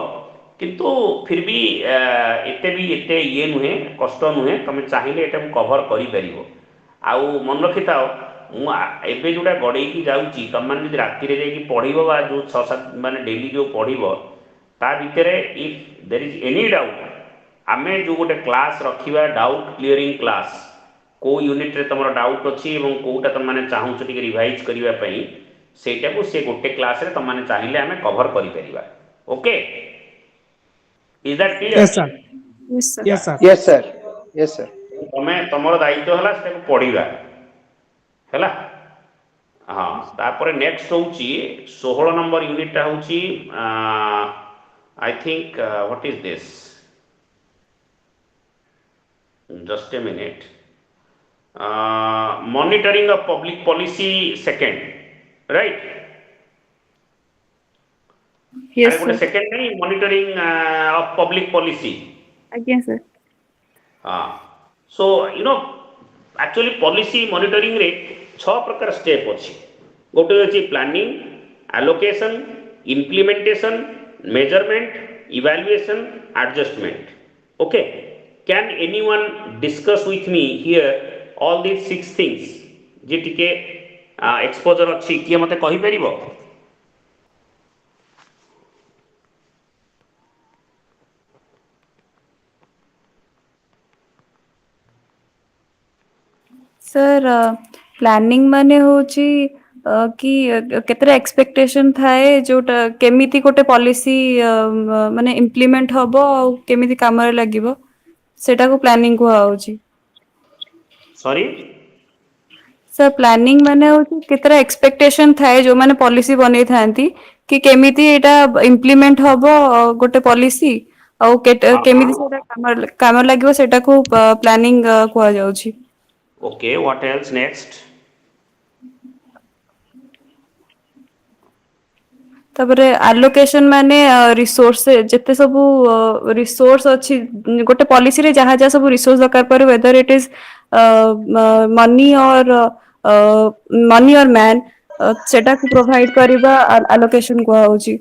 किंतु फिर भी एते ये नुहे कष्ट नुहे तुम चाहिए एटा कभर कर आउ मन रखि था मुझे जोटा गड़ेकी जाऊँगी तुम मैंने राति पढ़ बा जो 6-7 माने डेली जो पढ़ ता भितर if there is any doubt आमे जो गोटे क्लास रखा डाउट क्लीयरिंग क्लास को यूनिट रे तुम डाउट अच्छी कौटा तुम मैंने चाहूँ टे रिवाइज करने सेटा को से गोटे क्लास रे तुम मैंने चाहिए आमे कभर कर okay is that Yes, clear sir. Yes, sir. Yes, sir. Yes, sir. Yes, sir. तुम्हें तुम दायित्व है पढ़ा है हाँ तापर नेक्स्ट हूँ 16 नंबर यूनिटा हूँ I think what is this just a minute monitoring of public policy second right Yes, अरे गोटे sir. सेकंड नहीं monitoring of public policy Again, sir. हाँ so you know actually policy monitoring रे 6 प्रकार step अच्छी गोटे अच्छी planning allocation implementation measurement evaluation adjustment okay can anyone discuss with me here all these 6 things जी टिके exposure अच्छी किए मते कहि परिबो सर प्लानिंग माने होची कि केतरा एक्सपेक्टेशन थाए जोटा केमिति गोटे पॉलिसी माने इम्प्लीमेंट हबो और केमिति काम रे लागिबो सेटा को प्लानिंग को होची सॉरी सर प्लानिंग माने होची केतरा एक्सपेक्टेशन थाए जो माने पॉलिसी बनै थांती कि केमिति एटा इम्प्लीमेंट हबो गोटे पॉलिसी और हाँ हाँ केमिति सेटा काम लागिबो सेटा को प्लानिंग को जाउची ओके व्हाट एल्स नेक्स्ट तापरे आलोकेशन माने रिसोर्स जेते सबु रिसोर्स अछि गोटे पॉलिसी रे जहा जहा सबु रिसोर्स दरकार पर वेदर इट इज मनी और मैन सेटा को प्रोवाइड करबा आलोकेशन को होची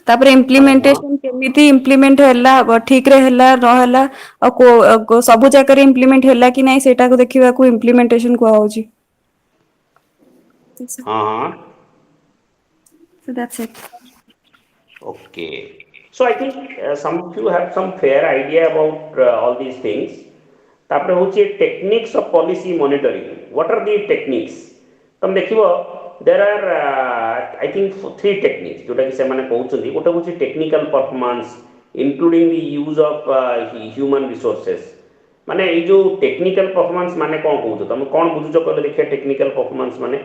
तापरे हाँ हाँ इम्प्लीमेंटेशन केमिति इम्प्लीमेंट होला ठीक रे होला न होला को सबु जगह रे इम्प्लीमेंट होला कि नहीं सेटा को देखिबा को इम्प्लीमेंटेशन को होची हाँ हाँ so that's it Okay. So I think some of you have some fair idea about all these things. तापरे होची techniques of policy monitoring. What are the techniques? तम देखिबो there are I think 3 techniques जोटा कि से माने कहउछन्ती गोटे होची technical performance including the use of human resources. माने ए जो technical performance माने कोन कहउछ तम कोन बुझुछ कहले देखिया technical performance माने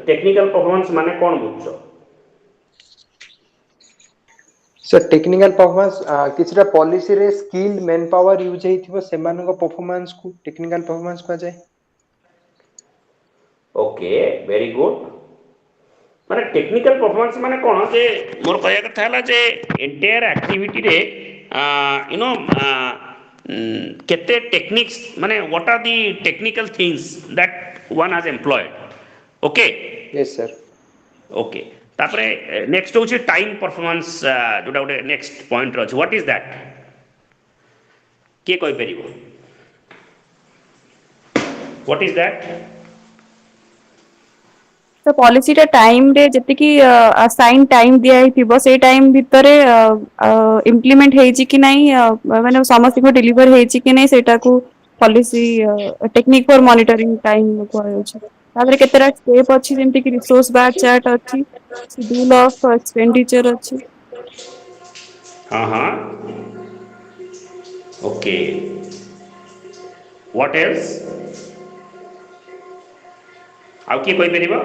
टेक्निकल परफॉर्मेंस माने कौन बुझो सर टेक्निकल परफॉर्मेंस किछरा पॉलिसी रे स्किल्ड मैन पावर यूज हेतिबो सेमानक परफॉर्मेंस को टेक्निकल परफॉर्मेंस को जाय ओके वेरी गुड माने टेक्निकल परफॉर्मेंस माने कौन जे मोर कहया कथा हला जे एंटायर एक्टिविटी रे यू नो केते टेक्निक्स माने what are the technical things that one has employed okay yes sir okay तापरे नेक्स्ट होची टाइम परफॉर्मेंस जोटा गोटे next point रछ what is that के कहि परिबो व्हाट इज दैट तो पॉलिसी टा टाइम रे जति की असाइन टाइम दिया ही थिबो से टाइम भितरे इम्प्लीमेंट हेची कि नहीं माने समस्त को डिलीवर हेची कि नहीं सेटा को policy technique for monitoring time को होची तापर केतेरा स्टेप अछि जेंति कि रिसोर्स बार चार्ट अछि शेड्यूल ऑफ एक्सपेंडिचर अछि हाँ हाँ ओके व्हाट एल्स आउ किए कहि परिबो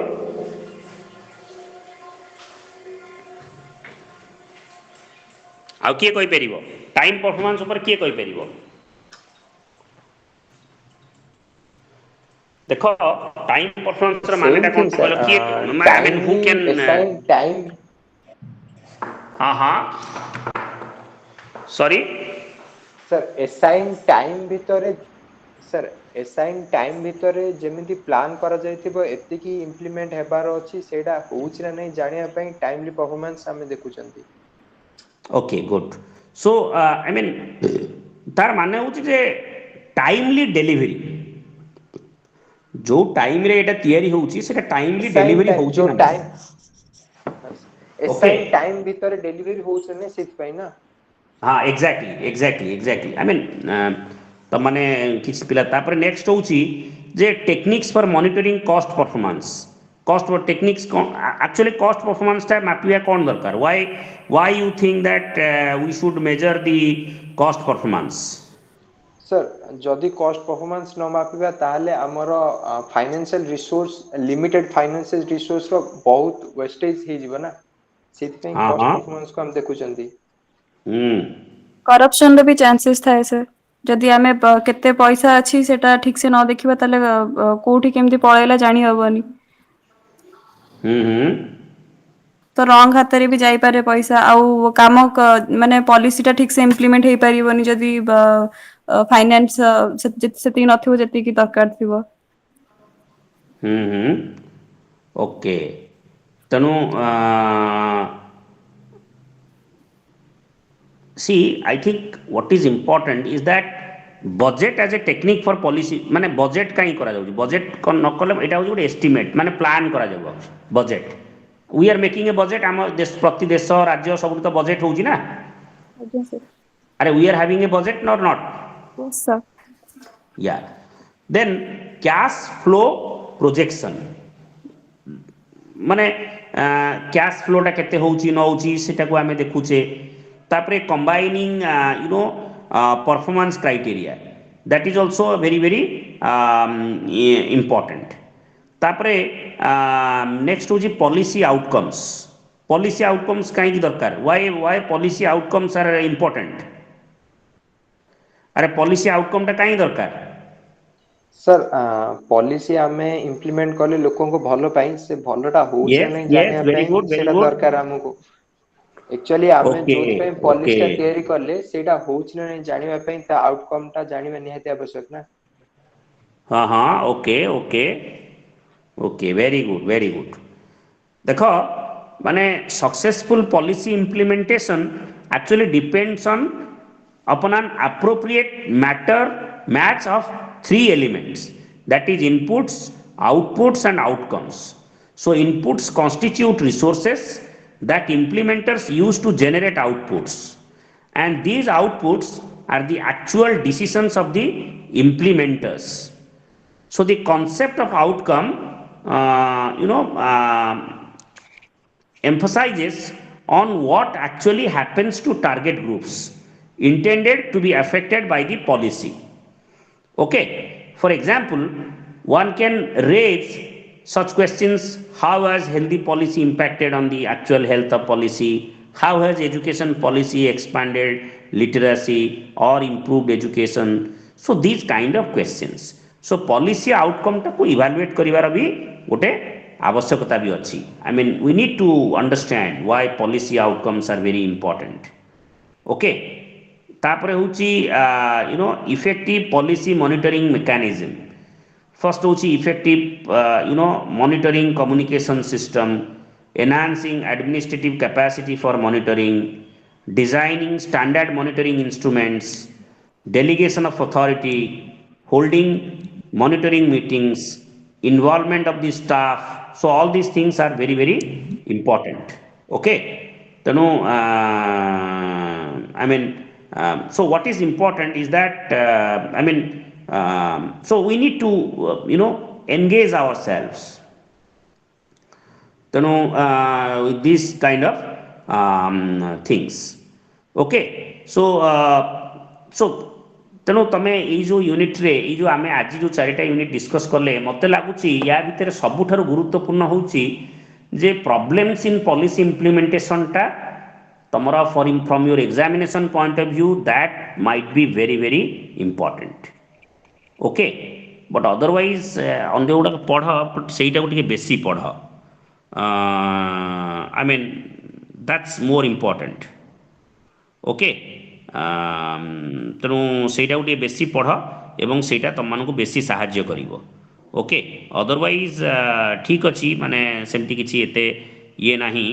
आउ किए कहि परिबो टाइम परफॉर्मेंस ऊपर किए कहि परिबो देखो टाइम परफॉर्मेंस र माने सेम टा कोन थिंग कहलो किए sir I mean who can timely assign time हाँ हाँ सॉरी सर असाइन टाइम भितरे सर एसाइन टाइम भितर जेमिति प्लान करा जायतिबो एतिकी इम्प्लीमेंट हेबार अछि सेटा होउछि ना नै जानिया पई टाइमली परफॉर्मेंस हमें देखुचंती। Okay good. So I mean तार माने होउछि जे टाइमली डेलीवरी जो टाइम रे एटा तयारी होउछि सेटा टाइमली एसाइन डेलीवरी टाइम होउछि जो ना टाइम नाही। ओके एसाइन टाइम भितर डेलीवरी होउछि ना सेति पई ना। हाँ एग्जैक्टली आई मीन तो माने किसी पिला तापर नेक्स्ट होउछि जे techniques for monitoring cost performance cost for techniques actually cost performance टा मापिया कौन दरकार why you think that we should measure the cost performance. Sir जदि कॉस्ट परफॉर्मेंस न मापिबा ताहले हमर financial resource limited financial resource रो बहुत वेस्टेज हे जिवो ना सेति पई हाँ कॉस्ट हाँ परफॉर्मेंस को हम देखुचंती। करप्शन ର ବି ଚାନ୍ସେସ୍ ଥାଏ sir। ଯଦି ଆମେ କେତେ ପଇସା ଅଛି ସେଟା ଠିକ ସେ ନ ଦେଖିବା ତାହେଲେ କୋଉଠି କେମିତି ପଳେଇଲା ଜାଣି ହବନି। ହୁଁ ତ ରଙ୍ଗ ହାତରେ ବି ଯାଇପାରେ ପଇସା ଆଉ କାମ ମାନେ ପଲିସି ଟା ଠିକ ସେ ଇମ୍ପ୍ଲିମେଣ୍ଟ ହେଇପାରିବନି ଯଦି ଫାଇନାନ୍ସ ସେତିକି ନଥିବ ଯେତିକି ଦରକାର ଥିବ। ହୁଁ ଓକେ ତେଣୁ see I think what is important is that budget as a technique for policy माने budget काई करा जाउछि budget न कले एटा होछि गोटे estimate माने plan करा जाउ budget we are making a budget हम देश प्रति देश राज्य सब तो budget होउछि ना। ଆଜ୍ଞା sir। अरे we are having a budget or not। Yes sir। yeah then cash flow projection माने कैश फ्लोटा केते होउछि न होउछि सेटा को आमे देखुछे तापरे combining you know performance criteria that is also very very important तापरे नेक्स्ट होछि पॉलिसी आउटकम्स काई दरकार why policy outcomes are important. अरे पॉलिसी आउटकम टा काई दरकार सर पॉलिसी आमे इम्प्लीमेंट कले लोकों को भलो पाई से भलोटा होउछि यस नै यस जानिया पई वेरी सेटा गुड दरकार हमको एक्चुअली आमे ओके जोथि पई ओके पॉलिसी टा तयारी करले सेटा होउछि नै जानिया पई ता आउटकम ता जानिबा निहाती आवश्यक ना। हाँ हाँ okay okay okay very good देखो माने successful policy implementation actually depends on upon an appropriate match of three elements that is inputs outputs and outcomes. So inputs constitute resources that implementers use to generate outputs and these outputs are the actual decisions of the implementers. So the concept of outcome emphasizes on what actually happens to target groups intended to be affected by the policy. Okay, for example, one can raise such questions: how has healthy policy impacted on the actual health of policy? How has education policy expanded literacy or improved education? So these kind of questions. So policy outcome टाକୁ evaluate करिवार भी गोटे आवश्यकता भी अच्छी. I mean we need to understand why policy outcomes are very important. Okay. तापरे होची effective policy monitoring mechanism first होची effective monitoring communication system enhancing administrative capacity for monitoring designing standard monitoring instruments delegation of authority holding monitoring meetings involvement of the staff so all these things are very very important okay tenu I mean so what is important is that I mean so we need to engage ourselves with these kind of things okay so so तेणु तमें ये जो unit रे ये जो आमे आज जो चारिटा यूनिट डिस्कस कले मते लागुची या भितर सबुठारु गुरुत्वपूर्ण होउची जे प्रॉब्लम्स इन पॉलिसी इम्प्लीमेंटेशन टा तमरा from your examination point of view that might be very very important okay but otherwise अन्य गुड़ा पढ़ बट सेटा को टिके बेसी पढ़ I mean that's more important okay तेणु ସେଇଟାକୁ ଟିକେ ବେଶୀ ପଢ଼ ଏବଂ ସେଇଟା ତମମାନଙ୍କୁ ବେଶୀ ସାହାଯ୍ୟ କରିବ। ଓକେ, ଅଦରୱାଇଜ୍ ଠିକ୍ ଅଛି, ମାନେ ସେମିତି କିଛି ଏତେ ଇଏ ନାହିଁ,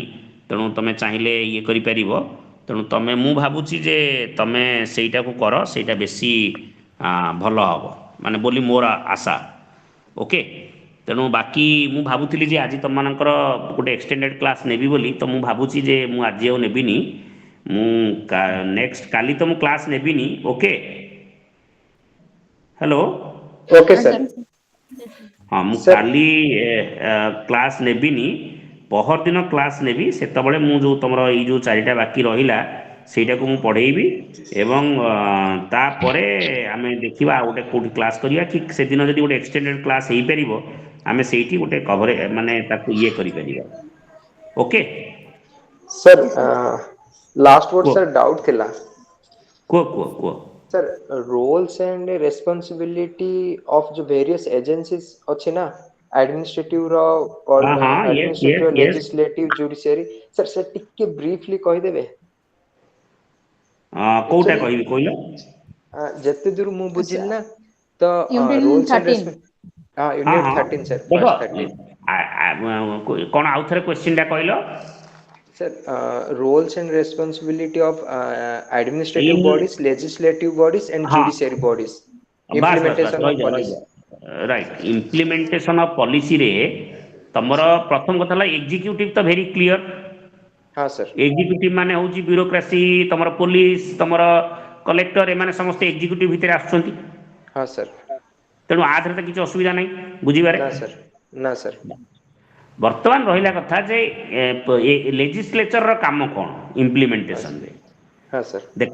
ତେଣୁ ତମେ ଚାହିଁଲେ ଇଏ କରିପାରିବ। ତେଣୁ ମୁଁ ଭାବୁଛି ଯେ ତମେ ସେଇଟାକୁ କର, ସେଇଟା ବେଶୀ ଭଲ ହେବ ମାନେ ବୋଲି ମୋର ଆଶା। ଓକେ, ତେଣୁ ବାକି ମୁଁ ଭାବୁଥିଲି ଯେ ଆଜି ତମମାନଙ୍କର ଗୋଟେ ଏକ୍ସଟେଣ୍ଡେଡ଼ କ୍ଲାସ୍ ନେବି ବୋଲି, ତ ମୁଁ ଭାବୁଛି ଯେ ମୁଁ ଆଜି ଆଉ ନେବିନି, ମୁଁ ନେକ୍ସଟ କାଲି ତ ମୁଁ କ୍ଲାସ୍ ନେବିନି। ଓକେ, ହ୍ୟାଲୋ, ଓକେ ହଁ ସାର୍। ସାର୍। ହଁ ମୁଁ ସାର୍ କାଲି କ୍ଲାସ୍ ନେବିନି, ପହରଦିନ କ୍ଲାସ୍ ନେବି। ସେତେବେଳେ ମୁଁ ଯେଉଁ ତମର ଏଇ ଯେଉଁ 4ଟା ବାକି ରହିଲା ସେଇଟାକୁ ମୁଁ ପଢ଼େଇବି ଏବଂ ତାପରେ ଆମେ ଦେଖିବା ଆଉ ଗୋଟେ କେଉଁଠି କ୍ଲାସ୍ କରିବା, କି ସେଦିନ ଯଦି ଗୋଟେ ଏକ୍ସଟେଣ୍ଡେଡ଼ କ୍ଲାସ୍ ହେଇପାରିବ ଆମେ ସେଇଠି ଗୋଟେ ମାନେ ତାକୁ ଇଏ କରିପାରିବା। ଓକେ, ସାର୍ ଲାଷ୍ଟ ୱାର୍ଡ କୁହ ସାର୍ ଡାଉଟ୍ ଥିଲା। କୁହ କୁହ କୁହ। Sir roles and responsibility of जो वेरियस एजेंसीज अच्छी ना, एडमिनिस्ट्रेटिव रो हाँ हाँ, yes yes administrative yes. Legislative judiciary sir टिके ब्रीफली कहि देबे। कोटा एक्चुअली कहबी कहलो जते दूर मु बुझिल ना, तो यूनिट रोल्स एंड 13 रेस्पॉन्स हाँ हाँ यूनिट हाँ 13 सर देखो क्लास 13 कौन आउ थे क्वेश्चन टा कहलो sir roles and responsibility of administrative in bodies legislative bodies and हाँ जुडिशियरी बॉडीज बास बास बास इम्प्लीमेंटेशन ऑफ रही policy. Right implementation of policy रे तमर प्रथम कथा एग्जीक्यूटिव तो वेरी क्लियर। हाँ सर। एग्जीक्यूटिव माने होची ब्यूरोक्रेसी, तमर पुलिस, तमर कलेक्टर, एमाने समस्त एग्जीक्यूटिव भितर आछंती। हाँ सर। तेणु आधरे तो किसी असुविधा नहीं बुझीबारे। ना सर, ना सर। बर्तमान रहिला कथा जे लेजिस्लेचर रो काम कोन हाँ इम्प्लीमेंटेशन सर। रे हाँ सर। देख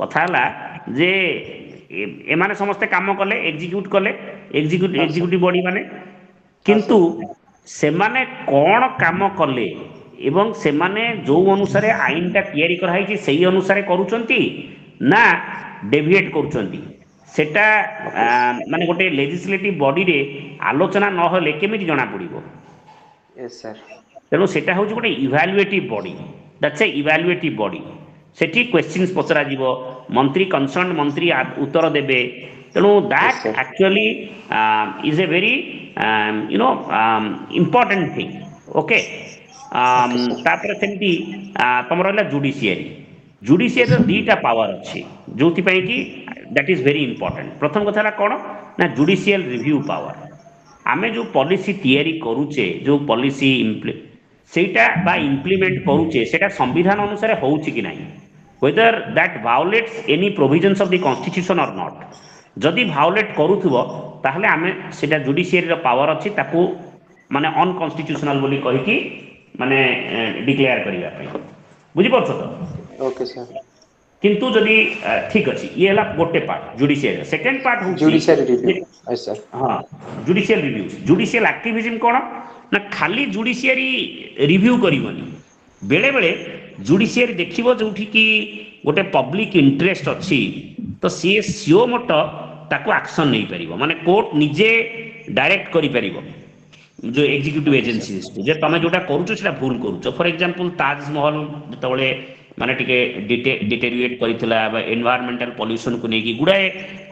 कथा हला जे एमाने समस्ते काम कले, एग्जीक्यूट कले, हाँ सर। एग्जीक्यूटिव बॉडी माने, हाँ किंतु सर। सेमाने कौन काम कले एवं सेमाने जो अनुसारे आईनटा तैयारी कराई से अनुसारे करूचंती ना डेविएट करूचंती सेटा ओके। माने गोटे लेजिस्लेटिव बॉडी रे आलोचना न होले केमिति जणा पड़िबो। Yes sir. तेणु सेटा होची गोटे evaluative body, that's a evaluative body. सेठी क्वेश्चंस पचरा जीवो, मंत्री कंसर्न मंत्री उत्तर देबे। तेणु yes that sir. Actually is a very important thing. Okay, okay sir. तापर सेमती तुम रहा जुडिशियरी। Judiciary yes sir. दीटा पावर अच्छी जो कि दैट इज वेरी इंपोर्टेंट। प्रथम कथा कौन ना जुडिशियल रिव्यू पावर। आमे जो पॉलिसी तैयारी करूचे, जो पॉलिसी सेटा बा इम्प्लीमेंट करूचे सेटा संविधान अनुसार होउछि कि नाही, whether that violates any provisions of the constitution और नॉट। जदि वायोलेट करूथबो ताहले आमे सेटा जुडिशियरी रो पावर अछि ताकू माने अनकन्स्टिट्यूशनल बोली कहि कि माने डिक्लेयर करिया पे, बुझि परछो तो। Okay sir. किंतु जदि ठीक अछि ये हला गोटे पार्ट जुडिशियरी। सेकंड पार्ट होउछि जुडिशियरी रिव्यू। Yes sir. हाँ जुडिशियल रिव्यू, जुडिशियल एक्टिविज्म कौन ना खाली जुडिशियरी रिव्यू करिवनी, बेले बेले जुडिशियरी देखिबो जोठी कि गोटे पब्लिक इंटरेस्ट अछि तो सी सीओ मट ताको एक्शन नहीं परिबो, माने कोर्ट निजे डायरेक्ट करि परिबो जो एग्जीक्यूटिव ओके सर। एजेंसीज जे तमे जोटा करूछो सेटा भूल करूछो। फॉर एग्जांपल ताजमहल जेतबळे माने टिके डिटेरिएट करितला बा एनवायरमेंटल पॉल्यूशन को नेकी गुडाए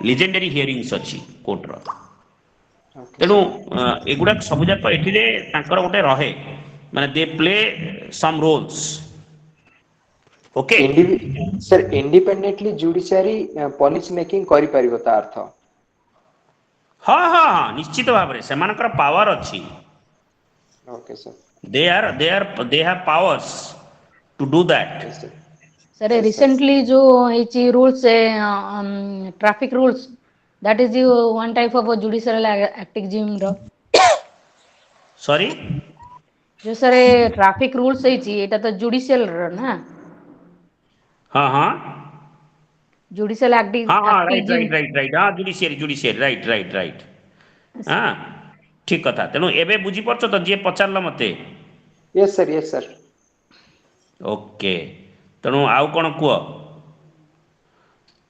लेजेंडरी हियरिंग्स अछि कोर्ट रो। ओके तेणु सर। एगुड़ा सबुजाक एठिरे तांकर गोटे रहे माने they play some roles. Okay, sir independently judiciary policy making करि परिबो ता अर्थ। हाँ हाँ हाँ निश्चित भाव में सेमानकर पावर अच्छी। Okay sir. they have powers to do that। Yes sir. Sir yes sir. Recently जो ହେଇଛି rules traffic rules, that is the one type of judicial activism ର सॉरी, जो सर ट्रैफिक रूल्स ହେଇଛି ଏଟା ତ जुडिशियल ର ना, हाँ हाँ जुडिशियल हाँ हाँ right activism. Right right right, हाँ judiciary judiciary right right right. हाँ ठीक कथा। तेणु एबे बुझी परछ तो जे पचारल मते। Yes sir. Yes sir. Okay, तेणु आउ कौन कुह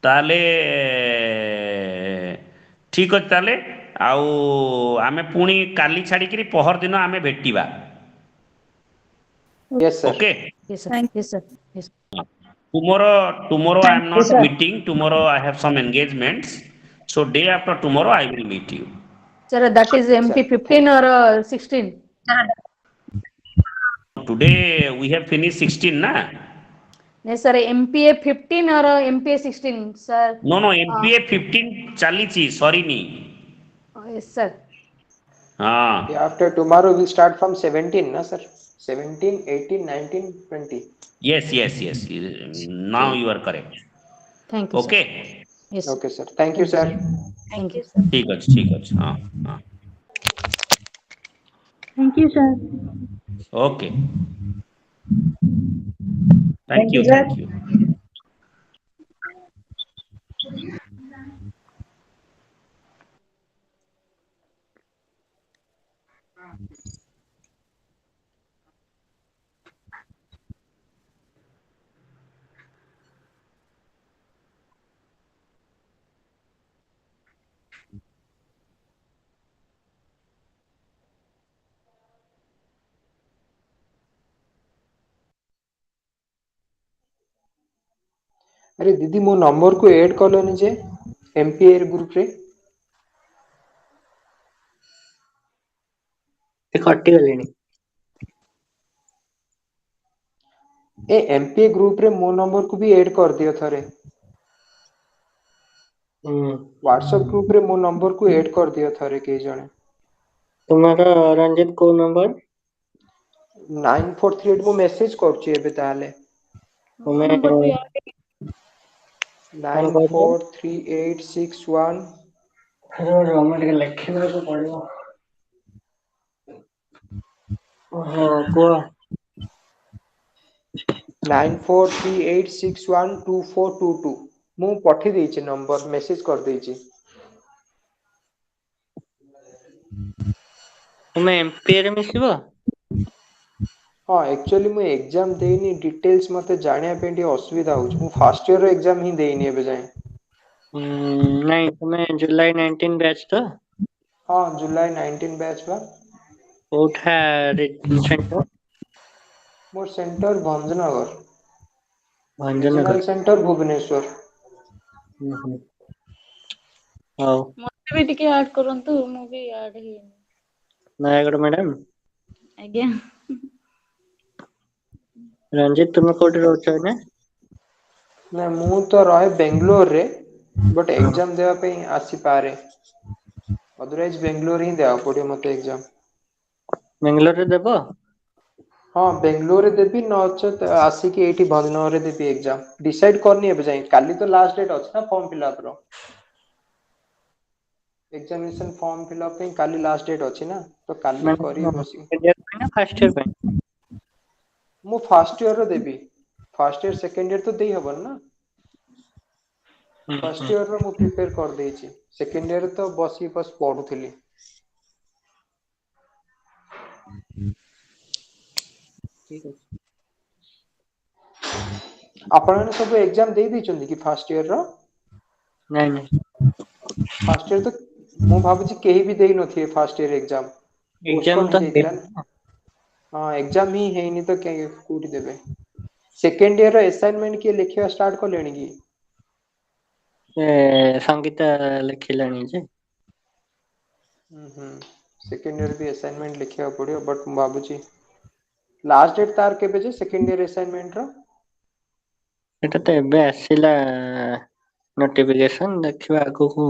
ताले ठीक अच्छे ताले आउ आमे पुणी काली छाड़ी पहर दिन आमे भेटिबा। Yes sir. Okay, yes sir, Thank yes sir, yes. tomorrow I am you, not sir. meeting, tomorrow I have some engagements, So day after tomorrow I will meet you. Sir, that is MP-15 or 16? Today we have finished 16 na? नहीं sir, MPA-15 or MPA-16 sir? No, MPA-15 chalichi, sorry ni. Yes sir. Day after tomorrow we start from 17 na sir? 17, 18, 19, 20. Yes. Now you are correct. Thank you sir. Okay. Yes. Okay sir. Thank you sir. Thank you. ठीक ଅଛି हाँ हाँ Thank you, sir. Okay thank you अरे दीदी मो number को add colony जे MPa group रे कटिगलेनी ए MPa group रे मो नंबर को भी ऐड कर दियो थरे व्हाट्सएप ग्रुप रे मो नंबर को ऐड कर दियो थरे के जणे तुम्हारा रंजित को नंबर 9438 मो मैसेज करछि एबे ताले तुम्हें कौन कहते 943861 अरे हमें के लिखना को पड़ियो हां को 9438612422 मु पठी देछि नंबर मैसेज कर देछि तुम्हें एमपीए रे मिसिबो हाँ एक्चुअली मु एग्जाम देनी डिटेल्स मते जानिया पे टी असुविधा होछ मु फर्स्ट ईयर रो एग्जाम ही देनी एबे जाय नहीं तुम्हें जुलाई 19 बैच तो हाँ जुलाई 19 बैच बा कोठा सेंटर मोर centre Bhanjanagar Bhanjanagar regional centre Bhubaneswar हां मते भी टिके ऐड करंतु मु भी ऐड ही नयागढ़ मैडम आज्ञा रंजित तुम्हें कोठी रहउछ ने ना मु तो रहे बेंगलोर रे बट एग्जाम देवा पे आसी पारे अदरवाइज बेंगलोर ही देवा पड़ियो मते एग्जाम बेंगलोर रे देबो हाँ बेंगलोर रे देबी नचेत आसी के एठी भंजनगर रे देबी एग्जाम डिसाइड करनी एबे जाय काली तो लास्ट डेट अछि ना फॉर्म फिलअप रो एग्जामिनेशन फॉर्म फिलअप पे काली लास्ट डेट अछि ना तो काली करी बसी फर्स्ट ईयर पे मु फर्स्ट ईयर रो देबी फर्स्ट ईयर सेकंड ईयर तो देई हबन ना फर्स्ट ईयर रो मु प्रिपेयर कर देछि सेकंड ईयर तो बस पढुथिली ठीक है आपन सब एग्जाम देई दैछन्ती कि फर्स्ट ईयर रो नहीं फर्स्ट ईयर तो मु भाबुछि केही भी देई नथि first year exam exam postpone तो हो जाइतिला हां एग्जाम ही हेनी तो के कोठी देबे सेकंड ईयर रो असाइनमेंट के लिखिया स्टार्ट कर लेनी की संगीता लिखिलानी जे सेकंड ईयर भी असाइनमेंट लिखिया पड़ियो बट मु भाबुछि लास्ट डेट तार केबे जे सेकंड ईयर असाइनमेंट रो एटा तो एबे आसीला नोटिफिकेशन देखिबा आगु को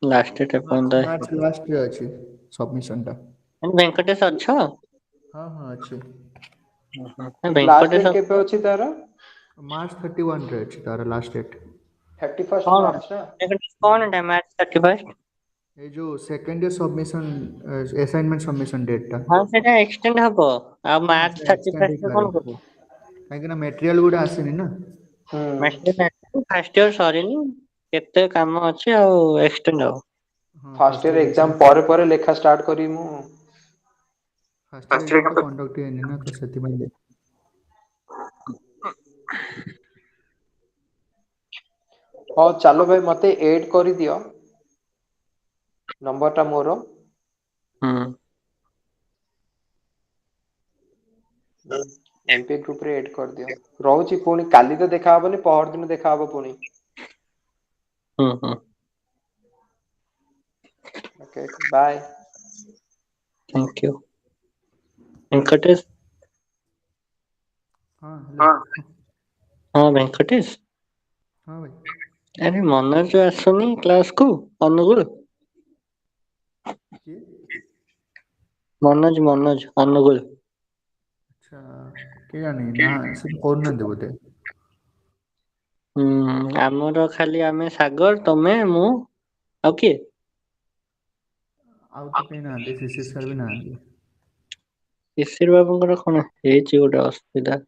लास्ट डेट अपन द मार्च लास्ट रे अछि सबमिशन टा वेंकटेश अच्छा हाँ हाँ अच्छे लास्ट वेंकटेश डेट केबे अछि तार मार्च 31 रे अछि तार लास्ट डेट 31st कौन मार्च ना वेंकटेश कौन है मार्च 31 ये जो second year submission assignment submission date टा हां सेटा एक्सटेंड हबो आ हाँ मार्च से एक्सटेंड 31 रे करे कोन करू काहे ना मटेरियल गुडा आसीनी ना मास्टर फर्स्ट ईयर सरीनी केते काम अछि आ एक्सटेंड हो हाँ फर्स्ट ईयर एग्जाम पर लेखा स्टार्ट करी मु फर्स्ट ईयर एग्जाम तो कंडक्ट हेनी ना तो सेति में हाँ चलो भाई मते ऐड करी दियो नंबर टा मोरो हम्म एमपी ग्रुप रे ऐड कर दियो रहउची पुनी काली तो देखा हबनी पहर दिन देखा हबो पुनी हम्म Okay, bye. Thank you Venkatesh हाँ हेलो हाँ वेंकटेश हाँ भाई अरे मनोज आसुनी क्लास को अनुगुल किए मनोज मनोज अनुगुल अच्छा के जानी ना से କରୁନାହାନ୍ତି ବୋଧେ ଆମର ଖାଲି ଆମେ ସାଗର ତମେ ମୁଁ ଆଉ କିଏ ଆଉ ତ କେହି ନାହାନ୍ତି ଶିଶିର ସାର୍ ବି ନାହାନ୍ତି ଶିଶିର ବାବୁଙ୍କର କଣ ହେଇଛି ଗୋଟେ ଅସୁବିଧା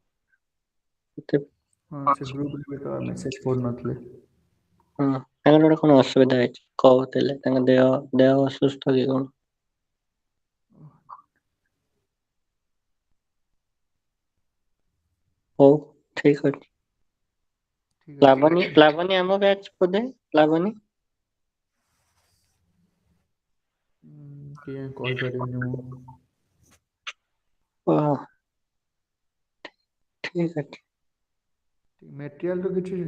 ଏତେ ହଁ ସେ ଗ୍ରୁପରେ ବି ତ ମେସେଜ କରୁନଥିଲେ ତାଙ୍କର ଗୋଟେ କଣ ଅସୁବିଧା ହେଇଛି କହୁଥିଲେ ତାଙ୍କ ଦେହ ଦେହ ଅସୁସ୍ଥ କି କଣ ହଉ ଠିକ ଅଛି ଠିକ ଅଛି ଲାବଣୀ ଲାବଣୀ ଆମ ବ୍ୟାଚ୍ ବୋଧେ ଲାବଣୀ କିଏ କହିପାରିବିନି ମୁଁ ଓହୋ ଠିକ ଅଛି ମେଟେରିଆଲ ତ କିଛି